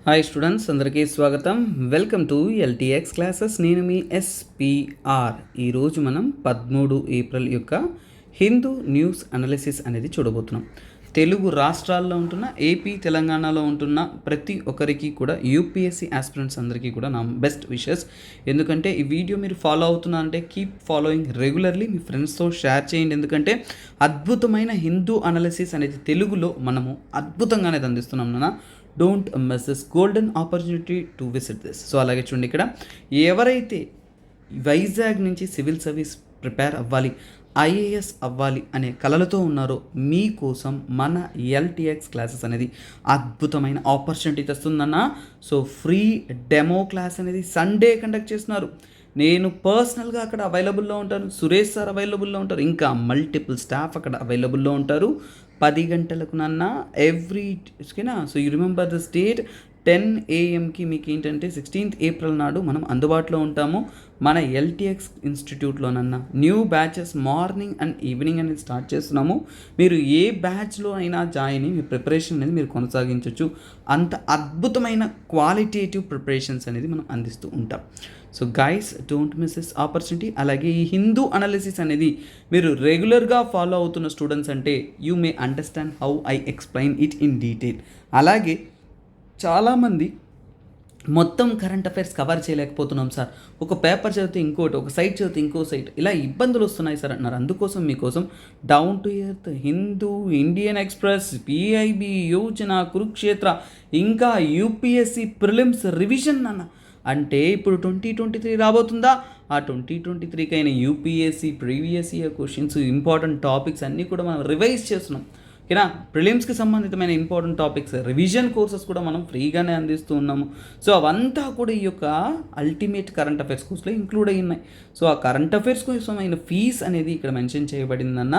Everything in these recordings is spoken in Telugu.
హాయ్ స్టూడెంట్స్, అందరికీ స్వాగతం. Welcome to LTX classes. నేను మీ ఎస్పిఆర్. ఈరోజు మనం 13 ఏప్రిల్ యొక్క హిందూ న్యూస్ అనాలిసిస్ అనేది చూడబోతున్నాం. తెలుగు రాష్ట్రాల్లో ఉంటున్న ఏపీ, తెలంగాణలో ఉంటున్న ప్రతి ఒక్కరికి కూడా యూపీఎస్సీ ఆస్పిరెంట్స్ అందరికీ కూడా నా బెస్ట్ విషెస్. ఎందుకంటే ఈ వీడియో మీరు ఫాలో అవుతున్నారంటే కీప్ ఫాలోయింగ్ రెగ్యులర్లీ, మీ ఫ్రెండ్స్తో షేర్ చేయండి. ఎందుకంటే అద్భుతమైన హిందూ అనాలిసిస్ అనేది తెలుగులో మనము అద్భుతంగా అనేది అందిస్తున్నాం నాన్న. Don't miss this golden opportunity to visit this. So అలాగే చూడండి, ఇక్కడ ఎవరైతే వైజాగ్ నుంచి సివిల్ సర్వీస్ ప్రిపేర్ అవ్వాలి, ఐఏఎస్ అవ్వాలి అనే కలలతో ఉన్నారో మీకోసం మన ఎల్టీఎక్స్ క్లాసెస్ అనేది అద్భుతమైన ఆపర్చునిటీ తెస్తుందన్న. సో ఫ్రీ డెమో క్లాస్ అనేది సండే కండక్ట్ చేస్తున్నారు. నేను పర్సనల్గా అక్కడ అవైలబుల్లో ఉంటాను, సురేష్ సార్ అవైలబుల్లో ఉంటారు, ఇంకా మల్టిపుల్ స్టాఫ్ అక్కడ అవైలబుల్లో ఉంటారు. 10 గంటలకు నన్న ఎవ్రీ ఓకేనా. So you remember this date, 10 AM మీకు ఏంటంటే 16th ఏప్రిల్ నాడు మనం అందుబాటులో ఉంటాము మన ఎల్టీఎక్స్ ఇన్స్టిట్యూట్లోనన్నా. New batches morning and evening అనేది స్టార్ట్ చేస్తున్నాము. మీరు ఏ బ్యాచ్లో అయినా జాయిన్ అయ్యి మీ ప్రిపరేషన్ అనేది మీరు కొనసాగించవచ్చు. అంత అద్భుతమైన క్వాలిటేటివ్ ప్రిపరేషన్స్ అనేది మనం అందిస్తూ ఉంటాం. So guys, don't miss this opportunity. అలాగే ఈ హిందూ అనాలిసిస్ అనేది మీరు రెగ్యులర్గా ఫాలో అవుతున్న స్టూడెంట్స్ అంటే you may understand how I explain it in detail. అలాగే చాలామంది మొత్తం కరెంట్ అఫైర్స్ కవర్ చేయలేకపోతున్నాం సార్, ఒక పేపర్ చదివితే ఇంకోటి, ఒక సైట్ చదివితే ఇంకో సైట్, ఇలా ఇబ్బందులు వస్తున్నాయి సార్ అన్నారు. అందుకోసం మీకోసం down to earth Hindu, Indian express, PIB, Yojana, Kurukshetra, ఇంకా యూపీఎస్సి ప్రిలిమ్స్ రివిజన్ అన్న. అంటే ఇప్పుడు 2023 రాబోతుందా, ఆ 2023కి అయిన UPSC previous year questions, important topics అన్నీ కూడా మనం రివైజ్ చేస్తున్నాం. ఓకేనా. ప్రిలిమ్స్కి సంబంధితమైన ఇంపార్టెంట్ టాపిక్స్, రివిజన్ కోర్సెస్ కూడా మనం ఫ్రీగానే అందిస్తూ ఉన్నాము. సో అవంతా కూడా ఈ యొక్క అల్టిమేట్ కరెంట్ అఫైర్స్ కోర్సులో ఇంక్లూడ్ అయి ఉన్నాయి. సో ఆ కరెంట్ అఫైర్స్ కోసం అయిన ఫీజ్ అనేది ఇక్కడ మెన్షన్ చేయబడిందన్న.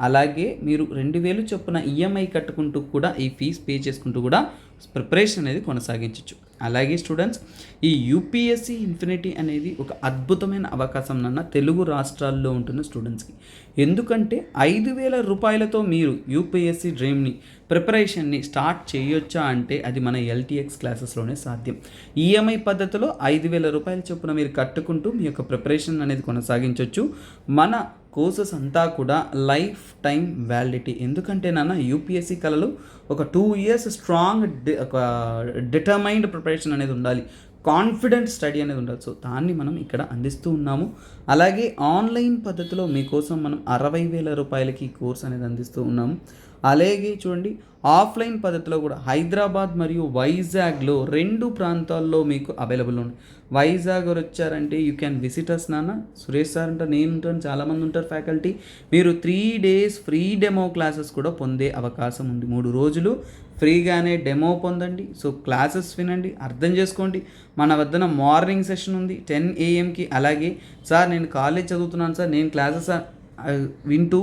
అలాగే మీరు 2000 చొప్పున ఈఎంఐ కట్టుకుంటూ కూడా ఈ ఫీజ్ పే చేసుకుంటూ కూడా ప్రిపరేషన్ అనేది కొనసాగించవచ్చు. అలాగే స్టూడెంట్స్, ఈ యూపీఎస్సీ ఇన్ఫినిటీ అనేది ఒక అద్భుతమైన అవకాశం నాన్న తెలుగు రాష్ట్రాల్లో ఉంటున్న స్టూడెంట్స్కి. ఎందుకంటే 5,000 రూపాయలతో మీరు యూపీఎస్సీ డ్రీమ్ని, ప్రిపరేషన్ని స్టార్ట్ చేయొచ్చా అంటే అది మన ఎల్టీఎక్స్ క్లాసెస్లోనే సాధ్యం. ఈఎంఐ పద్ధతిలో 5,000 రూపాయల చొప్పున మీరు కట్టుకుంటూ మీ యొక్క ప్రిపరేషన్ అనేది కొనసాగించవచ్చు. మన కోర్సెస్ అంతా కూడా లైఫ్ టైం వ్యాలిడిటీ. ఎందుకంటే నాన్న యూపీఎస్సీ కళలు ఒక 2 years స్ట్రాంగ్ ఒక డిటర్మైన్డ్ ప్రిపరేషన్ అనేది ఉండాలి, కాన్ఫిడెంట్ స్టడీ అనేది ఉండాలి. సో దాన్ని మనం ఇక్కడ అందిస్తూ ఉన్నాము. అలాగే ఆన్లైన్ పద్ధతిలో మీకోసం మనం 60,000 రూపాయలకి ఈ కోర్స్ అనేది అందిస్తూ ఉన్నాము. అలాగే చూడండి, ఆఫ్లైన్ పద్ధతిలో కూడా హైదరాబాద్ మరియు వైజాగ్లో 2 ప్రాంతాల్లో మీకు అవైలబుల్ ఉంది. వైజాగ్ వచ్చారంటే యూ క్యాన్ విజిట్ అస్ నాన్న. సురేష్ సార్ అంటారు, నేను ఉంటాను, చాలామంది ఉంటారు ఫ్యాకల్టీ. మీరు 3 days ఫ్రీ డెమో క్లాసెస్ కూడా పొందే అవకాశం ఉంది. 3 రోజులు ఫ్రీగానే డెమో పొందండి. సో క్లాసెస్ వినండి, అర్థం చేసుకోండి. మన వద్దన మార్నింగ్ సెషన్ ఉంది 10 AM. అలాగే సార్ నేను కాలేజ్ చదువుతున్నాను సార్, నేను క్లాసెస్ వింటూ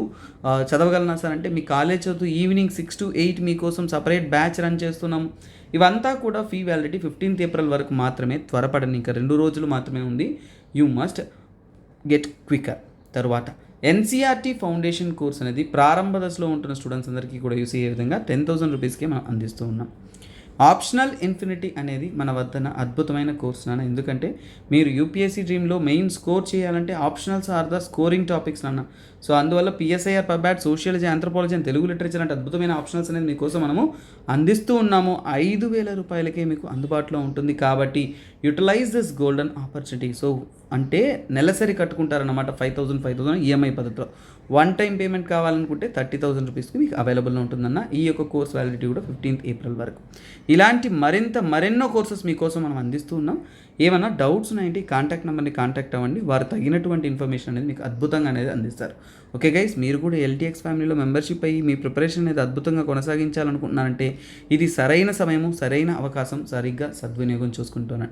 చదవగలనా సార్ అంటే మీ కాలేజ్ చదువుతూ ఈవినింగ్ 6 to 8 మీకోసం సపరేట్ బ్యాచ్ రన్ చేస్తున్నాము. ఇవంతా కూడా ఫీ వ్యాలిడిటీ 15th ఏప్రిల్ వరకు మాత్రమే. త్వరపడండి, ఇంకా 2 రోజులు మాత్రమే ఉంది. You must get Quikr. తర్వాత ఎన్సీఆర్టీ ఫౌండేషన్ కోర్స్ అనేది ప్రారంభ దశలో ఉంటున్న స్టూడెంట్స్ అందరికీ కూడా యూస్ అయ్యే విధంగా 10,000 రూపీస్కి మనం అందిస్తూ ఉన్నాం. ఆప్షనల్ ఇన్ఫినిటీ అనేది మన వద్దన అద్భుతమైన కోర్స్ నాన్న. ఎందుకంటే మీరు యూపీఎస్సీ డ్రీమ్లో మెయిన్ స్కోర్ చేయాలంటే optionals are the scoring topics నాన్న. సో అందువల్ల PSIR, pub ad, sociology, anthropology and Telugu literature అంటే అద్భుతమైన ఆప్షనల్స్ అనేది మీకోసం మనము అందిస్తూ ఉన్నాము. 5,000 రూపాయలకే మీకు అందుబాటులో ఉంటుంది. కాబట్టి utilize this golden opportunity. So అంటే నెలసరి కట్టుకుంటారన్నమాట 5,000 ఈఎంఐ పద్ధతిలో. వన్ టైం పేమెంట్ కావాలనుకుంటే 30,000 రూపీస్కి మీకు అవైలబుల్లో ఉంటుందన్న. ఈ యొక్క కోర్స్ వ్యాలిడిటీ కూడా 15th ఏప్రిల్ వరకు. ఇలాంటి మరెన్నో కోర్సెస్ మీకోసం మనం అందిస్తూ ఉన్నాం. ఏమైనా డౌట్స్ ఉన్నాయంటే కాంటాక్ట్ నెంబర్ని కాంటాక్ట్ అవ్వండి, వారు తగినటువంటి ఇన్ఫర్మేషన్ అనేది మీకు అద్భుతంగా అనేది అందిస్తారు. ఓకే గైస్, మీరు కూడా ఎల్టీఎక్స్ ఫ్యామిలీలో మెంబర్షిప్ అయ్యి మీ ప్రిపరేషన్ అనేది అద్భుతంగా కొనసాగించాలనుకుంటున్నారంటే ఇది సరైన సమయము, సరైన అవకాశం, సరిగ్గా సద్వినియోగం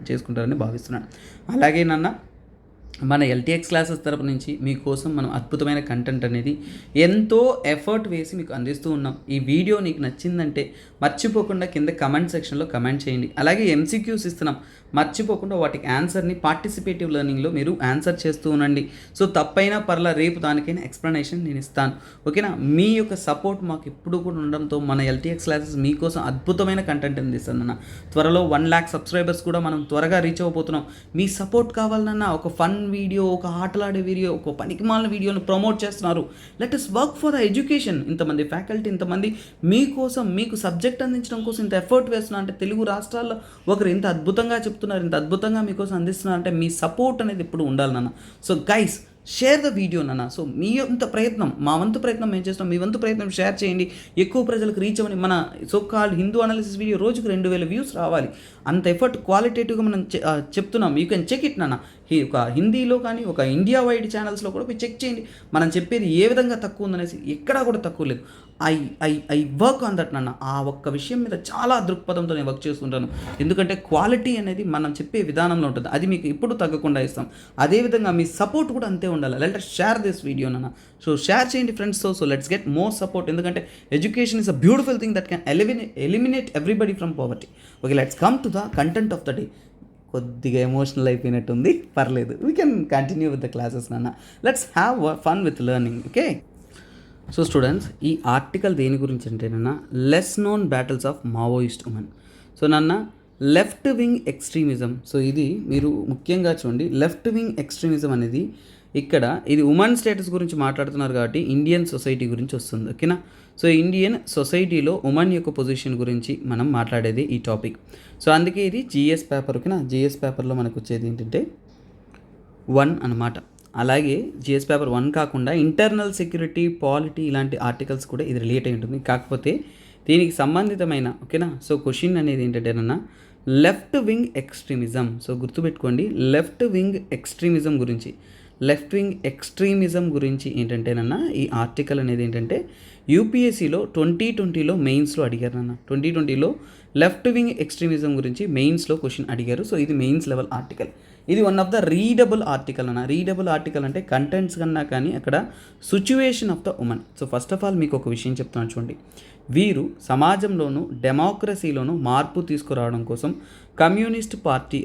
చేసుకుంటారని భావిస్తున్నాను. అలాగే నాన్న, మన ఎల్టీఎక్స్ క్లాసెస్ తరపు నుంచి మీకోసం మనం అద్భుతమైన కంటెంట్ అనేది ఎంతో ఎఫర్ట్ వేసి మీకు అందిస్తూ ఉన్నాం. ఈ వీడియో నీకు నచ్చిందంటే మర్చిపోకుండా కింద కమెంట్ సెక్షన్లో కమెంట్ చేయండి. అలాగే ఎంసీక్యూస్ ఇస్తున్నాం, మర్చిపోకుండా వాటికి ఆన్సర్ని పార్టిసిపేటివ్ లెర్నింగ్లో మీరు ఆన్సర్ చేస్తూ ఉండండి. సో తప్పైనా పర్లా రేపు దానికైనా ఎక్స్ప్లెనేషన్ నేను ఇస్తాను. ఓకేనా? మీ యొక్క సపోర్ట్ మాకు ఎప్పుడు కూడా ఉండడంతో మన ఎల్టీఎక్స్ క్లాసెస్ మీకోసం అద్భుతమైన కంటెంట్ అందిస్తానన్న. త్వరలో 1 lakh సబ్స్క్రైబర్స్ కూడా మనం త్వరగా రీచ్ అవ్వబోతున్నాం. మీ సపోర్ట్ కావాలన్నా ఒక ఫన్ వీడియో, ఒక ఆటలాడే వీడియో, ఒక పనికిమాలిన వీడియోను ప్రమోట్ చేస్తున్నారు. Let us work for the education. ఇంతమంది ఫ్యాకల్టీ, ఇంతమంది మీకోసం, మీకు సబ్జెక్ట్ అందించడం కోసం ఇంత ఎఫర్ట్ వేస్తున్నారు అంటే, తెలుగు రాష్ట్రాల్లో ఒకరు ఇంత అద్భుతంగా చెప్తున్నారు, ఇంత అద్భుతంగా మీకోసం అందిస్తున్నారు అంటే మీ సపోర్ట్ అనేది ఎప్పుడు ఉండాలి నాన్న. So guys, share the video నాన్న. సో మీ వంత ప్రయత్నం, మా వంతు ప్రయత్నం మేము చేస్తాం, మీ వంతు ప్రయత్నం షేర్ చేయండి. ఎక్కువ ప్రజలకు రీచ్ అవ్వని మన so called Hindu analysis video రోజుకు 2000 వ్యూస్ రావాలి. అంత ఎఫర్ట్ క్వాలిటేటివ్గా మనం చెప్తున్నాం. యూ కెన్ చెక్ ఇట్ నాన్న. ఒక హిందీలో కానీ ఒక ఇండియా వైడ్ ఛానల్స్లో కూడా మీరు చెక్ చేయండి. మనం చెప్పేది ఏ విధంగా తక్కువ ఉందనేసి, ఎక్కడా కూడా తక్కువ లేదు. ఐ వర్క్ ఆన్ దట్ నాన్న. ఆ ఒక్క విషయం మీద చాలా దృక్పథంతో నేను వర్క్ చేస్తుంటాను. ఎందుకంటే క్వాలిటీ అనేది మనం చెప్పే విధానంలో ఉంటుంది. అది మీకు ఎప్పుడు తగ్గకుండా ఇస్తాం. అదేవిధంగా మీ సపోర్ట్ కూడా అంతే ఉండాలి. Let us share this video నాన్న. సో షేర్ చేయండి friends. So let's get more support. ఎందుకంటే education is a beautiful thing that can eliminate everybody from poverty. Okay, let's come to the content of the day. కొద్దిగా ఎమోషనల్ అయిపోయినట్టుంది, పర్లేదు. We can continue with the classes నాన్న. Let's have fun with learning. Okay, so students, ఈ ఆర్టికల్ దేని గురించి అంటేనన్నా less known battles of Maoist women. So నాన్న, లెఫ్ట్ వింగ్ ఎక్స్ట్రీమిజం. సో ఇది మీరు ముఖ్యంగా చూడండి, లెఫ్ట్ వింగ్ ఎక్స్ట్రీమిజం అనేది ఇక్కడ ఇది ఉమెన్ స్టేటస్ గురించి మాట్లాడుతున్నారు కాబట్టి ఇండియన్ సొసైటీ గురించి వస్తుంది. ఓకేనా? సో ఇండియన్ సొసైటీలో ఉమెన్ యొక్క పొజిషన్ గురించి మనం మాట్లాడేది ఈ టాపిక్. సో అందుకే ఇది జిఎస్ పేపర్. ఓకేనా? జిఎస్ పేపర్లో మనకు వచ్చేది ఏంటంటే 1 అన్నమాట. అలాగే జిఎస్ పేపర్ 1 కాకుండా ఇంటర్నల్ సెక్యూరిటీ, పాలిటీ ఇలాంటి ఆర్టికల్స్ కూడా ఇది రిలేట్ అయి ఉంటుంది. కాకపోతే దీనికి సంబంధితమైన ఓకేనా. సో క్వశ్చన్ అనేది ఏంటంటేనన్నా లెఫ్ట్ వింగ్ ఎక్స్ట్రీమిజం. సో గుర్తుపెట్టుకోండి, లెఫ్ట్ వింగ్ ఎక్స్ట్రీమిజం గురించి, లెఫ్ట్ వింగ్ ఎక్స్ట్రీమిజం గురించి ఏంటంటేనన్నా ఈ ఆర్టికల్ అనేది ఏంటంటే యూపీఎస్సీలో 2020లో మెయిన్స్లో అడిగారు నాన్న. 2020లో లెఫ్ట్ వింగ్ ఎక్స్ట్రీమిజం గురించి మెయిన్స్లో క్వశ్చన్ అడిగారు. సో ఇది మెయిన్స్ లెవెల్ ఆర్టికల్. ఇది one of the readable article అన్న. రీడబుల్ ఆర్టికల్ అంటే కంటెంట్స్ కన్నా కానీ అక్కడ situation of the women. So first of all మీకు ఒక విషయం చెప్తున్నాను చూడండి. వీరు సమాజంలోనూ డెమోక్రసీలోనూ మార్పు తీసుకురావడం కోసం communist party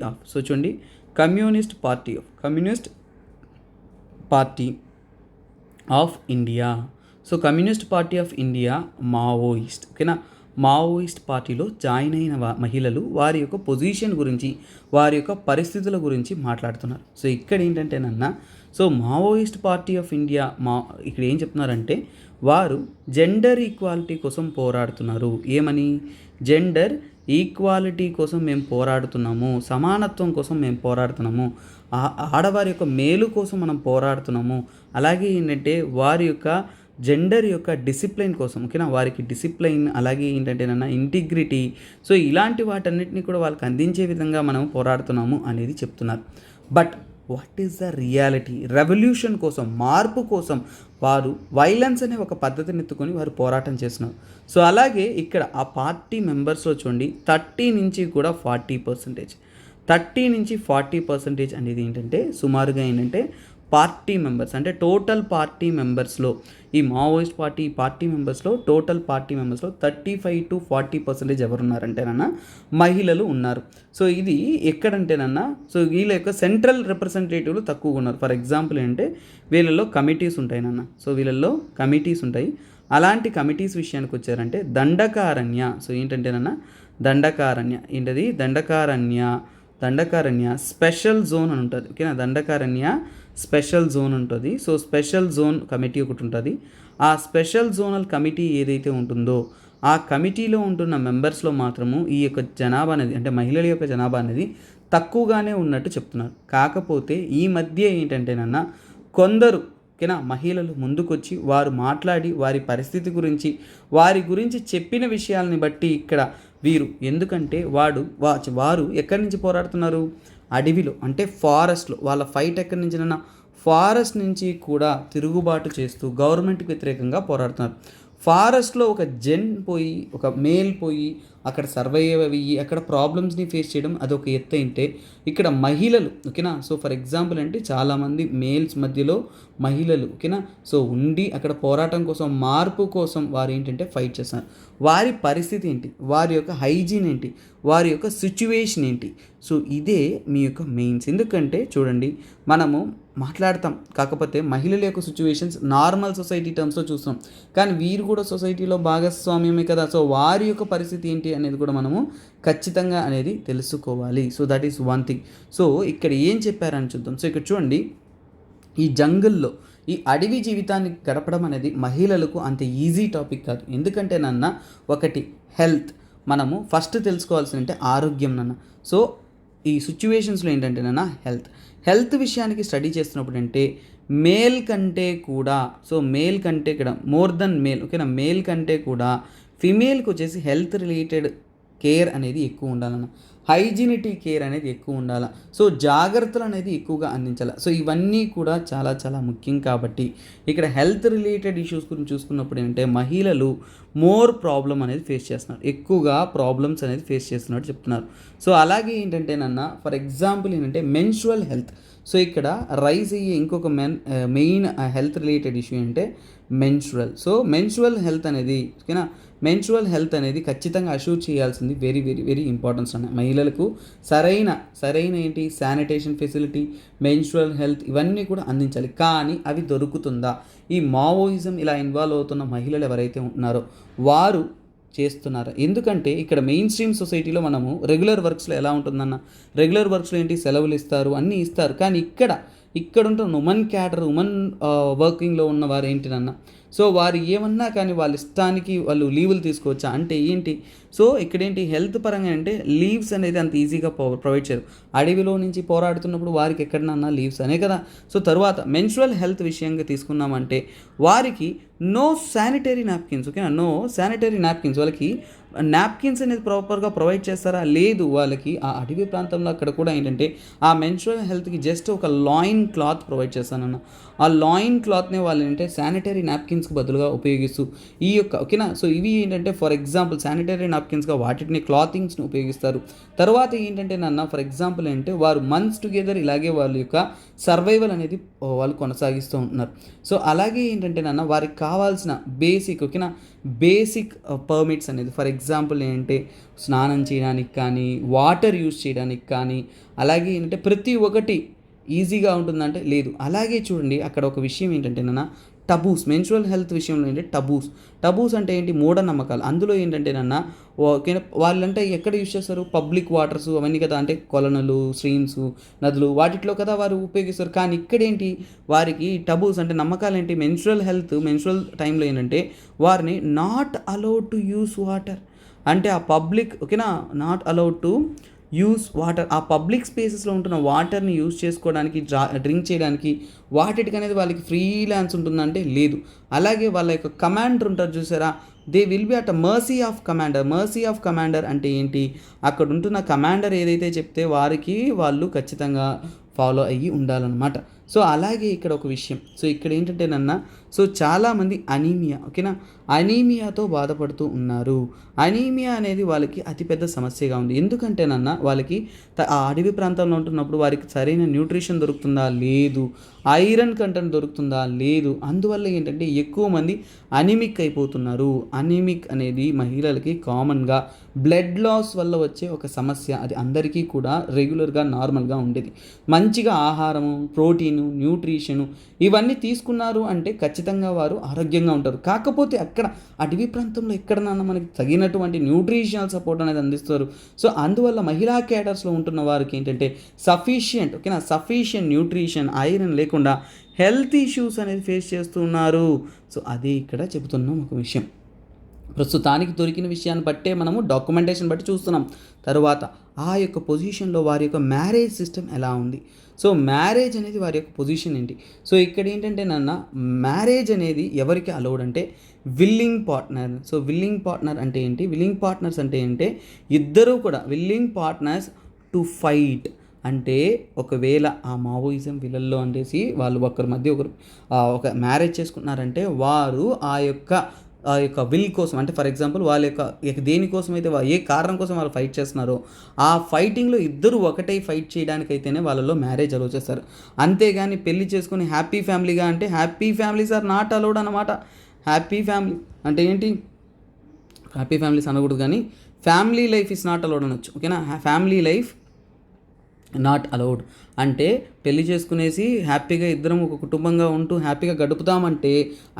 of India. So communist party of India Maoist. ఓకేనా? మావోయిస్ట్ పార్టీలో జాయిన్ అయిన మహిళలు వారి యొక్క పొజిషన్ గురించి, వారి యొక్క పరిస్థితుల గురించి మాట్లాడుతున్నారు. సో ఇక్కడ ఏంటంటేనన్నా, so Maoist party of India ఇక్కడ ఏం చెప్తున్నారంటే వారు జెండర్ ఈక్వాలిటీ కోసం పోరాడుతున్నారు. ఏమని? జెండర్ ఈక్వాలిటీ కోసం మేము పోరాడుతున్నాము, సమానత్వం కోసం మేము పోరాడుతున్నాము, ఆడవారి యొక్క మేలు కోసం మనం పోరాడుతున్నాము. అలాగే ఏంటంటే వారి యొక్క జెండర్ యొక్క డిసిప్లైన్ కోసం. ఓకేనా? వారికి డిసిప్లైన్, అలాగే ఏంటంటేనన్నా ఇంటిగ్రిటీ, సో ఇలాంటి వాటన్నిటిని కూడా వాళ్ళకి అందించే విధంగా మనం పోరాడుతున్నాము అనేది చెప్తున్నారు. But what is the reality? Revolution కోసం, మార్పు కోసం వారు వైలెన్స్ అనే ఒక పద్ధతిని ఎత్తుకొని వారు పోరాటం చేస్తున్నారు. సో అలాగే ఇక్కడ ఆ పార్టీ మెంబర్స్లో చూడండి 30 నుంచి కూడా 40%, 30 నుంచి 40% అనేది ఏంటంటే సుమారుగా ఏంటంటే పార్టీ మెంబర్స్, అంటే టోటల్ పార్టీ మెంబర్స్లో, ఈ మావోయిస్ట్ పార్టీ మెంబర్స్లో, టోటల్ పార్టీ మెంబర్స్లో 35 to 40% ఎవరున్నారంటేనన్నా మహిళలు ఉన్నారు. సో ఇది ఎక్కడంటేనన్నా, సో వీళ్ళ యొక్క సెంట్రల్ రిప్రజెంటేటివ్లు తక్కువగా ఉన్నారు. ఫర్ ఎగ్జాంపుల్ ఏంటంటే వీళ్ళల్లో కమిటీస్ ఉంటాయి నాన్న. సో వీళ్ళల్లో కమిటీస్ ఉంటాయి. అలాంటి కమిటీస్ విషయానికి వచ్చారంటే దండకారణ్య. సో ఏంటంటేనన్నా దండకారణ్య ఏంటది? దండకారణ్య స్పెషల్ జోన్ అని ఉంటుంది. ఓకేనా? దండకారణ్య స్పెషల్ జోన్ ఉంటుంది. సో స్పెషల్ జోన్ కమిటీ ఒకటి ఉంటుంది. ఆ స్పెషల్ జోనల్ కమిటీ ఏదైతే ఉంటుందో ఆ కమిటీలో ఉంటున్న మెంబర్స్లో మాత్రము ఈ యొక్క జనాభా అనేది, అంటే మహిళల యొక్క జనాభా అనేది తక్కువగానే ఉన్నట్టు చెప్తున్నారు. కాకపోతే ఈ మధ్య ఏంటంటేనన్నా కొందరు ఓకేనా మహిళలు ముందుకొచ్చి వారు మాట్లాడి వారి పరిస్థితి గురించి, వారి గురించి చెప్పిన విషయాలని బట్టి ఇక్కడ వీరు, ఎందుకంటే వారు ఎక్కడి నుంచి పోరాడుతున్నారు? అడవిలో, అంటే ఫారెస్ట్లో. వాళ్ళ ఫైట్ ఎక్కడి నుంచి? ఫారెస్ట్ నుంచి కూడా తిరుగుబాటు చేస్తూ గవర్నమెంట్కి వ్యతిరేకంగా పోరాడుతున్నారు. ఫారెస్ట్లో ఒక జెన్ పోయి, ఒక మేల్ పోయి అక్కడ సర్వైవ్ అయ్యి అక్కడ ప్రాబ్లమ్స్ని ఫేస్ చేయడం అదొక ఎత్తు అయితే, ఇక్కడ మహిళలు ఓకేనా. సో ఫర్ ఎగ్జాంపుల్ అంటే చాలామంది మేల్స్ మధ్యలో మహిళలు ఓకేనా సో ఉండి అక్కడ పోరాటం కోసం, మార్పు కోసం వారు ఏంటంటే ఫైట్ చేస్తున్నారు. వారి పరిస్థితి ఏంటి, వారి యొక్క హైజీన్ ఏంటి, వారి యొక్క సిచ్యువేషన్ ఏంటి, సో ఇదే మీ యొక్క మెయిన్స్. ఎందుకంటే చూడండి, మనము మాట్లాడతాం, కాకపోతే మహిళల యొక్క సిచ్యువేషన్స్ నార్మల్ సొసైటీ టర్మ్స్లో చూస్తాం, కానీ వీరు కూడా సొసైటీలో భాగస్వామ్యమే కదా. సో వారి యొక్క పరిస్థితి ఏంటి అనేది కూడా మనము ఖచ్చితంగా అనేది తెలుసుకోవాలి. So that is one thing. So ఇక్కడ ఏం చెప్పారని చూద్దాం. సో ఇక్కడ చూడండి, ఈ జంగల్లో ఈ అడవి జీవితాన్ని గడపడం అనేది మహిళలకు అంత ఈజీ టాపిక్ కాదు. ఎందుకంటే నాన్న, ఒకటి హెల్త్, మనము ఫస్ట్ తెలుసుకోవాల్సింది అంటే ఆరోగ్యం నాన్న. సో ఈ సిచ్యువేషన్స్లో ఏంటంటే నాన్న, హెల్త్ విషయానికి స్టడీ చేస్తున్నప్పుడు అంటే మేల్ కంటే కూడా, సో మేల్ కంటే ఇక్కడ మోర్ దెన్ మేల్ ఓకేనా, మేల్ కంటే కూడా ఫిమేల్కి వచ్చేసి హెల్త్ రిలేటెడ్ కేర్ అనేది ఎక్కువ ఉండాలన్న, హైజీనిటీ కేర్ అనేది ఎక్కువ ఉండాలి. సో జాగ్రత్తలు అనేది ఎక్కువగా అందించాలి. సో ఇవన్నీ కూడా చాలా చాలా ముఖ్యం. కాబట్టి ఇక్కడ హెల్త్ రిలేటెడ్ ఇష్యూస్ గురించి చూసుకున్నప్పుడు ఏంటంటే మహిళలు మోర్ ప్రాబ్లం అనేది ఫేస్ చేస్తున్నారు, ఎక్కువగా ప్రాబ్లమ్స్ అనేది ఫేస్ చేస్తున్నట్టు చెప్తున్నారు. సో అలాగే ఏంటంటే నాన్న, ఫర్ ఎగ్జాంపుల్ ఏంటంటే మెన్స్ట్రువల్ హెల్త్. సో ఇక్కడ రైజ్ అయ్యే ఇంకొక మెయిన్ హెల్త్ రిలేటెడ్ ఇష్యూ అంటే మెన్స్ట్రువల్. సో మెన్స్ట్రువల్ హెల్త్ అనేది ఓకేనా, మెన్స్ట్రువల్ హెల్త్ అనేది ఖచ్చితంగా అష్యూర్ చేయాల్సింది వెరీ వెరీ వెరీ ఇంపార్టెన్స్ అన్న. మహిళలకు సరైన ఏంటి శానిటేషన్ ఫెసిలిటీ, మెన్స్ట్రువల్ హెల్త్ ఇవన్నీ కూడా అందించాలి. కానీ అవి దొరుకుతుందా? ఈ మావోయిజం ఇలా ఇన్వాల్వ్ అవుతున్న మహిళలు ఎవరైతే ఉంటున్నారో వారు చేస్తున్నారు. ఎందుకంటే ఇక్కడ మెయిన్ స్ట్రీమ్ సొసైటీలో మనము రెగ్యులర్ వర్క్స్లో ఎలా ఉంటుందన్న, రెగ్యులర్ వర్క్స్లో ఏంటి సెలవులు ఇస్తారు, అన్నీ ఇస్తారు. కానీ ఇక్కడ ఉంటున్న ఉమెన్ క్యాడర్, ఉమెన్ వర్కింగ్లో ఉన్న వారు ఏంటినన్నా, సో వారు ఏమన్నా కానీ వాళ్ళ ఇష్టానికి వాళ్ళు లీవులు తీసుకోవచ్చా అంటే ఏంటి? సో ఇక్కడేంటి హెల్త్ పరంగా అంటే లీవ్స్ అనేది అంత ఈజీగా ప్రొవైడ్ చేయరు. అడవిలో నుంచి పోరాడుతున్నప్పుడు వారికి ఎక్కడన్నా లీవ్స్ అనే కదా. సో తర్వాత మెన్స్ట్రువల్ హెల్త్ విషయంగా తీసుకున్నామంటే వారికి నో శానిటరీ నాప్కిన్స్ ఓకేనా, నో శానిటరీ నాప్కిన్స్. వాళ్ళకి నాప్కిన్స్ అనేది ప్రాపర్గా ప్రొవైడ్ చేస్తారా? లేదు. వాళ్ళకి ఆ అడవి ప్రాంతంలో అక్కడ కూడా ఏంటంటే ఆ మెన్స్ట్రువల్ హెల్త్కి జస్ట్ ఒక లాయిన్ క్లాత్ ప్రొవైడ్ చేస్తానన్న. ఆ లాయిన్ క్లాత్ని వాళ్ళు ఏంటంటే శానిటరీ నాప్కిన్స్కి బదులుగా ఉపయోగిస్తూ ఈ యొక్క ఓకేనా. సో ఇవి ఏంటంటే ఫర్ ఎగ్జాంపుల్ శానిటరీ నాప్కిన్స్గా వాటిని క్లాతింగ్స్ని ఉపయోగిస్తారు. తర్వాత ఏంటంటే నాన్న, ఫర్ ఎగ్జాంపుల్ అంటే వారు మంత్స్ టుగెదర్ ఇలాగే వాళ్ళ యొక్క సర్వైవల్ అనేది వాళ్ళు కొనసాగిస్తూ ఉంటున్నారు. సో అలాగే ఏంటంటే నాన్న, వారికి కావాల్సిన బేసిక్ ఓకేనా, బేసిక్ పర్మిట్స్ అనేది ఫర్ ఎగ్జాంపుల్ ఏంటంటే స్నానం చేయడానికి కానీ, వాటర్ యూజ్ చేయడానికి కానీ, అలాగే ఏంటంటే ప్రతి ఒక్కటి ఈజీగా ఉంటుందంటే లేదు. అలాగే చూడండి, అక్కడ ఒక విషయం ఏంటంటే నాన్న, టబూస్, మెన్స్ట్రువల్ హెల్త్ విషయంలో ఏంటంటే టబూస్ అంటే ఏంటి, మూఢనమ్మకాలు. అందులో ఏంటంటే నాన్న, వాళ్ళంటే ఎక్కడ యూజ్ చేస్తారు, పబ్లిక్ వాటర్స్ అవన్నీ కదా, అంటే కొలనులు, స్ట్రీమ్స్, నదులు వాటిలో కదా వారు ఉపయోగిస్తారు. కానీ ఇక్కడేంటి వారికి టబూస్ అంటే నమ్మకాలు ఏంటి, మెన్స్ట్రువల్ టైంలో ఏంటంటే వారిని not allowed to use water, అంటే ఆ పబ్లిక్ ఓకేనా, not allowed to use water, ఆ పబ్లిక్ స్పేసెస్లో ఉంటున్న వాటర్ని యూస్ చేసుకోవడానికి, డ్రింక్ చేయడానికి వాటికి అనేది వాళ్ళకి ఫ్రీలాన్స్ ఉంటుందంటే లేదు. అలాగే వాళ్ళ యొక్క కమాండర్ ఉంటారు చూసారా, they will be at mercy of commander అంటే ఏంటి, అక్కడ ఉంటున్న కమాండర్ ఏదైతే చెప్తే వారికి వాళ్ళు ఖచ్చితంగా ఫాలో అయ్యి ఉండాలన్నమాట. సో అలాగే ఇక్కడ ఒక విషయం, సో ఇక్కడ ఏంటంటే నాన్న, సో చాలామంది అనీమియా ఓకేనా, అనీమియాతో బాధపడుతూ ఉన్నారు. అనీమియా అనేది వాళ్ళకి అతిపెద్ద సమస్యగా ఉంది. ఎందుకంటే నాన్న, వాళ్ళకి ఆ అడవి ప్రాంతంలో ఉంటున్నప్పుడు వారికి సరైన న్యూట్రిషన్ దొరుకుతుందా లేదు, ఐరన్ కంటెంట్ దొరుకుతుందా లేదు. అందువల్ల ఏంటంటే ఎక్కువ మంది అనీమిక్ అయిపోతున్నారు. అనీమిక్ అనేది మహిళలకి కామన్గా బ్లడ్ లాస్ వల్ల వచ్చే ఒక సమస్య. అది అందరికీ కూడా రెగ్యులర్గా నార్మల్గా ఉండేది. మంచిగా ఆహారము, ప్రోటీను, న్యూట్రిషను ఇవన్నీ తీసుకున్నారు అంటే ఖచ్చితంగా వారు ఆరోగ్యంగా ఉంటారు. కాకపోతే అక్కడ అటవీ ప్రాంతంలో ఎక్కడన్నా మనకి తగినటువంటి న్యూట్రిషనల్ సపోర్ట్ అనేది అందిస్తారు. సో అందువల్ల మహిళా క్యాడర్స్లో ఉంటున్న వారికి ఏంటంటే సఫిషియంట్ న్యూట్రిషన్, ఐరన్ లేకుండా హెల్త్ ఇష్యూస్ అనేది ఫేస్ చేస్తున్నారు. సో అది ఇక్కడ చెబుతున్నాం ఒక విషయం. ప్రస్తుతానికి దొరికిన విషయాన్ని బట్టే మనము డాక్యుమెంటేషన్ బట్టి చూస్తున్నాం. తర్వాత ఆ యొక్క పొజిషన్లో వారి యొక్క మ్యారేజ్ సిస్టమ్ ఎలా ఉంది, సో మ్యారేజ్ అనేది వారి యొక్క పొజిషన్ ఏంటి. సో ఇక్కడ ఏంటంటే నాన్న, మ్యారేజ్ అనేది ఎవరికి అలౌడ్ అంటే willing partner. So willing partner అంటే ఏంటి, విల్లింగ్ పార్ట్నర్స్ అంటే ఏంటి, ఇద్దరూ కూడా విల్లింగ్ పార్ట్నర్స్ టు ఫైట్. అంటే ఒకవేళ ఆ మావోయిజం వీళ్ళల్లో అనేసి వాళ్ళు ఒకరి మధ్య ఒకరు ఒక మ్యారేజ్ చేసుకుంటున్నారంటే వారు ఆ యొక్క ఆ యొక్క విల్ కోసం, అంటే ఫర్ ఎగ్జాంపుల్ వాళ్ళ యొక్క దేనికోసం అయితే ఏ కారణం కోసం వాళ్ళు ఫైట్ చేస్తున్నారో ఆ ఫైటింగ్లో ఇద్దరు ఒకటై ఫైట్ చేయడానికైతేనే వాళ్ళలో మ్యారేజ్ అలౌ చేస్తారు. అంతేగాని పెళ్లి చేసుకుని హ్యాపీ ఫ్యామిలీగా అంటే happy families are not allowed అనమాట. హ్యాపీ ఫ్యామిలీ అంటే ఏంటి, హ్యాపీ ఫ్యామిలీస్ అనకూడదు కానీ family life is not allowed అనొచ్చు. ఓకేనా, ఫ్యామిలీ లైఫ్ నాట్ అలౌడ్ అంటే పెళ్లి చేసుకునేసి హ్యాపీగా ఇద్దరం ఒక కుటుంబంగా ఉంటూ హ్యాపీగా గడుపుతామంటే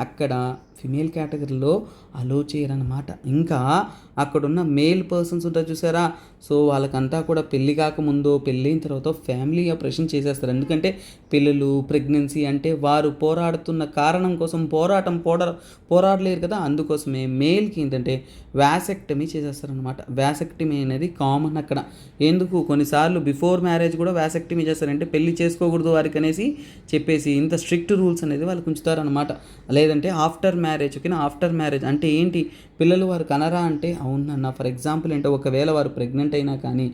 అక్కడ ఫిమేల్ కేటగిరీలో అలో చేయరన్నమాట. ఇంకా అక్కడున్న మేల్ పర్సన్స్ ఉంటారు చూసారా, సో వాళ్ళకంతా కూడా పెళ్ళి కాకముందో పెళ్ళైన తర్వాత ఫ్యామిలీ ఆపరేషన్ చేసేస్తారు. ఎందుకంటే పిల్లలు ప్రెగ్నెన్సీ అంటే వారు పోరాడుతున్న కారణం కోసం పోరాడలేరు కదా, అందుకోసమే మేల్కి ఏంటంటే వ్యాసెక్టమీ చేసేస్తారనమాట. వ్యాసెక్టమీ అనేది కామన్ అక్కడ. ఎందుకు కొన్నిసార్లు బిఫోర్ మ్యారేజ్ కూడా వ్యాసెక్టమీ చేస్తారంటే పెళ్లి చేసుకోకూడదు వారికి అనేసి చెప్పేసి ఇంత స్ట్రిక్ట్ రూల్స్ అనేది వాళ్ళకి ఉంచుతారనమాట. లేదంటే ఆఫ్టర్ మ్యారేజ్, ఓకేనా, ఆఫ్టర్ మ్యారేజ్ అంటే ఏంటి, పిల్లలు వారు కనరా అంటే అవునన్న, ఫర్ ఎగ్జాంపుల్ అంటే ఒకవేళ వారు ప్రెగ్నెంట్ అయినా కానీ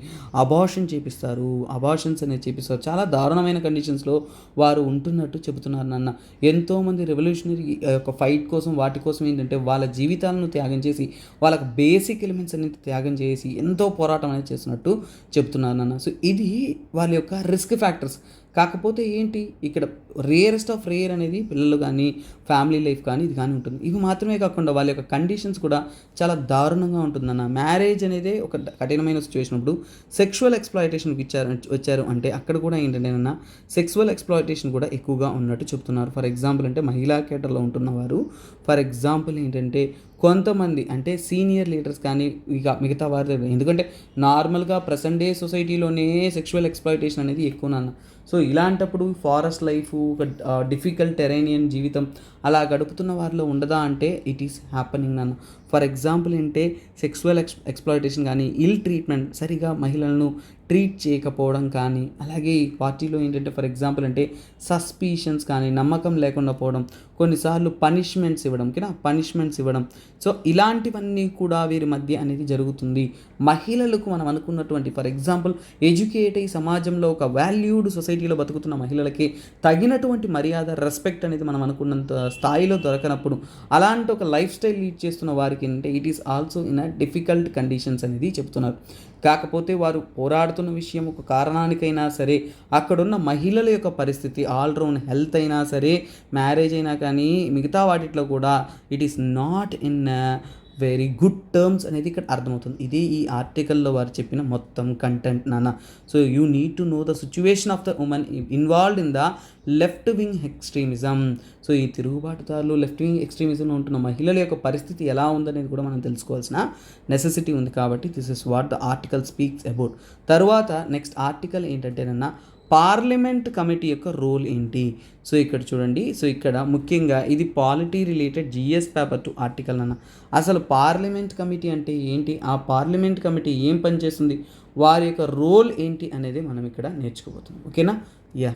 అబార్షన్ చేపిస్తారు, అబార్షన్స్ అనేది చేపిస్తారు. చాలా దారుణమైన కండిషన్స్లో వారు ఉంటున్నట్టు చెబుతున్నారు నాన్న. ఎంతోమంది రెవల్యూషనరీ యొక్క ఫైట్ కోసం వాటి కోసం ఏంటంటే వాళ్ళ జీవితాలను త్యాగం చేసి వాళ్ళకి బేసిక్ ఎలిమెంట్స్ అనేది త్యాగం చేసి ఎంతో పోరాటం అనేది చేస్తున్నట్టు చెప్తున్నారు నాన్న. సో ఇది వాళ్ళ యొక్క రిస్క్ ఫ్యాక్టర్స్. కాకపోతే ఏంటి ఇక్కడ రేరెస్ట్ ఆఫ్ రేర్ అనేది పిల్లలు కానీ ఫ్యామిలీ లైఫ్ కానీ ఇది కానీ ఉంటుంది. ఇవి మాత్రమే కాకుండా వాళ్ళ యొక్క కండిషన్స్ కూడా చాలా దారుణంగా ఉంటుందన్న. మ్యారేజ్ అనేది ఒక కఠినమైన సిచ్యువేషన్. ఇప్పుడు సెక్షువల్ ఎక్స్ప్లాయిటేషన్కి వచ్చారు అంటే అక్కడ కూడా ఏంటంటే అన్న సెక్సువల్ ఎక్స్ప్లాయిటేషన్ కూడా ఎక్కువగా ఉన్నట్టు చెప్తున్నారు. ఫర్ ఎగ్జాంపుల్ అంటే మహిళా కేటర్లో ఉంటున్నవారు, ఫర్ ఎగ్జాంపుల్ ఏంటంటే కొంతమంది అంటే సీనియర్ లీడర్స్ కానీ ఇక మిగతా వారి దగ్గర, ఎందుకంటే నార్మల్గా ప్రజెంట్ డే సొసైటీలోనే సెక్షువల్ ఎక్స్ప్లాయిటేషన్ అనేది ఎక్కువ నాన్న. సో ఇలాంటప్పుడు ఫారెస్ట్ లైఫ్ ఒక డిఫికల్ట్ టెరైనియన్ జీవితం అలా గడుపుతున్న వారిలో ఉండదా అంటే ఇట్ ఈస్ హ్యాపనింగ్ నాన్న. ఫర్ ఎగ్జాంపుల్ అంటే సెక్సువల్ ఎక్స్ప్లాయిటేషన్ కానీ ఇల్ ట్రీట్మెంట్, సరిగా మహిళలను ట్రీట్ చేయకపోవడం కానీ, అలాగే ఈ పార్టీలో ఏంటంటే ఫర్ ఎగ్జాంపుల్ అంటే సస్పీషన్స్ కానీ నమ్మకం లేకుండా పోవడం, కొన్నిసార్లు పనిష్మెంట్స్ ఇవ్వడం. సో ఇలాంటివన్నీ కూడా వీరి మధ్య అనేది జరుగుతుంది. మహిళలకు మనం అనుకున్నటువంటి ఫర్ ఎగ్జాంపుల్ ఎడ్యుకేట్ అయ్యి సమాజంలో ఒక వాల్యూడ్ సొసైటీలో బతుకుతున్న మహిళలకి తగినటువంటి మర్యాద రెస్పెక్ట్ అనేది మనం అనుకున్నంత స్థాయిలో దొరకనప్పుడు అలాంటి ఒక లైఫ్ స్టైల్ లీడ్ చేస్తున్న వారికి అంటే it is also in a difficult conditions అనేది చెప్తున్నారు. కాకపోతే వారు పోరాడుతున్న విషయం ఒక కారణానికైనా సరే అక్కడున్న మహిళల యొక్క పరిస్థితి ఆల్రౌండ్ హెల్త్ అయినా సరే మ్యారేజ్ అయినా కానీ మిగతా వాటిలో కూడా it is not in very good terms అనేది ఇక్కడ అర్థమవుతుంది. ఇది ఈ ఆర్టికల్లో వారు చెప్పిన మొత్తం కంటెంట్ నాన్న. So you need to know the situation of the women involved in the left wing extremism. So ఈ తిరుగుబాటుదారులు లెఫ్ట్ వింగ్ ఎక్స్ట్రీమిజంలో ఉంటున్న మహిళల యొక్క పరిస్థితి ఎలా ఉందనేది కూడా మనం తెలుసుకోవాల్సిన నెసెసిటీ ఉంది. కాబట్టి this is what the article speaks about. తర్వాత నెక్స్ట్ ఆర్టికల్ ఏంటంటేనన్నా పార్లమెంట్ కమిటీ యొక్క రోల్ ఏంటి. సో ఇక్కడ చూడండి, సో ఇక్కడ ముఖ్యంగా ఇది polity related GS paper 2 article అన్న. అసలు పార్లమెంట్ కమిటీ అంటే ఏంటి, ఆ పార్లమెంట్ కమిటీ ఏం పనిచేస్తుంది, వారి యొక్క రోల్ ఏంటి అనేది మనం ఇక్కడ నేర్చుకోబోతున్నాం. ఓకేనా, యా.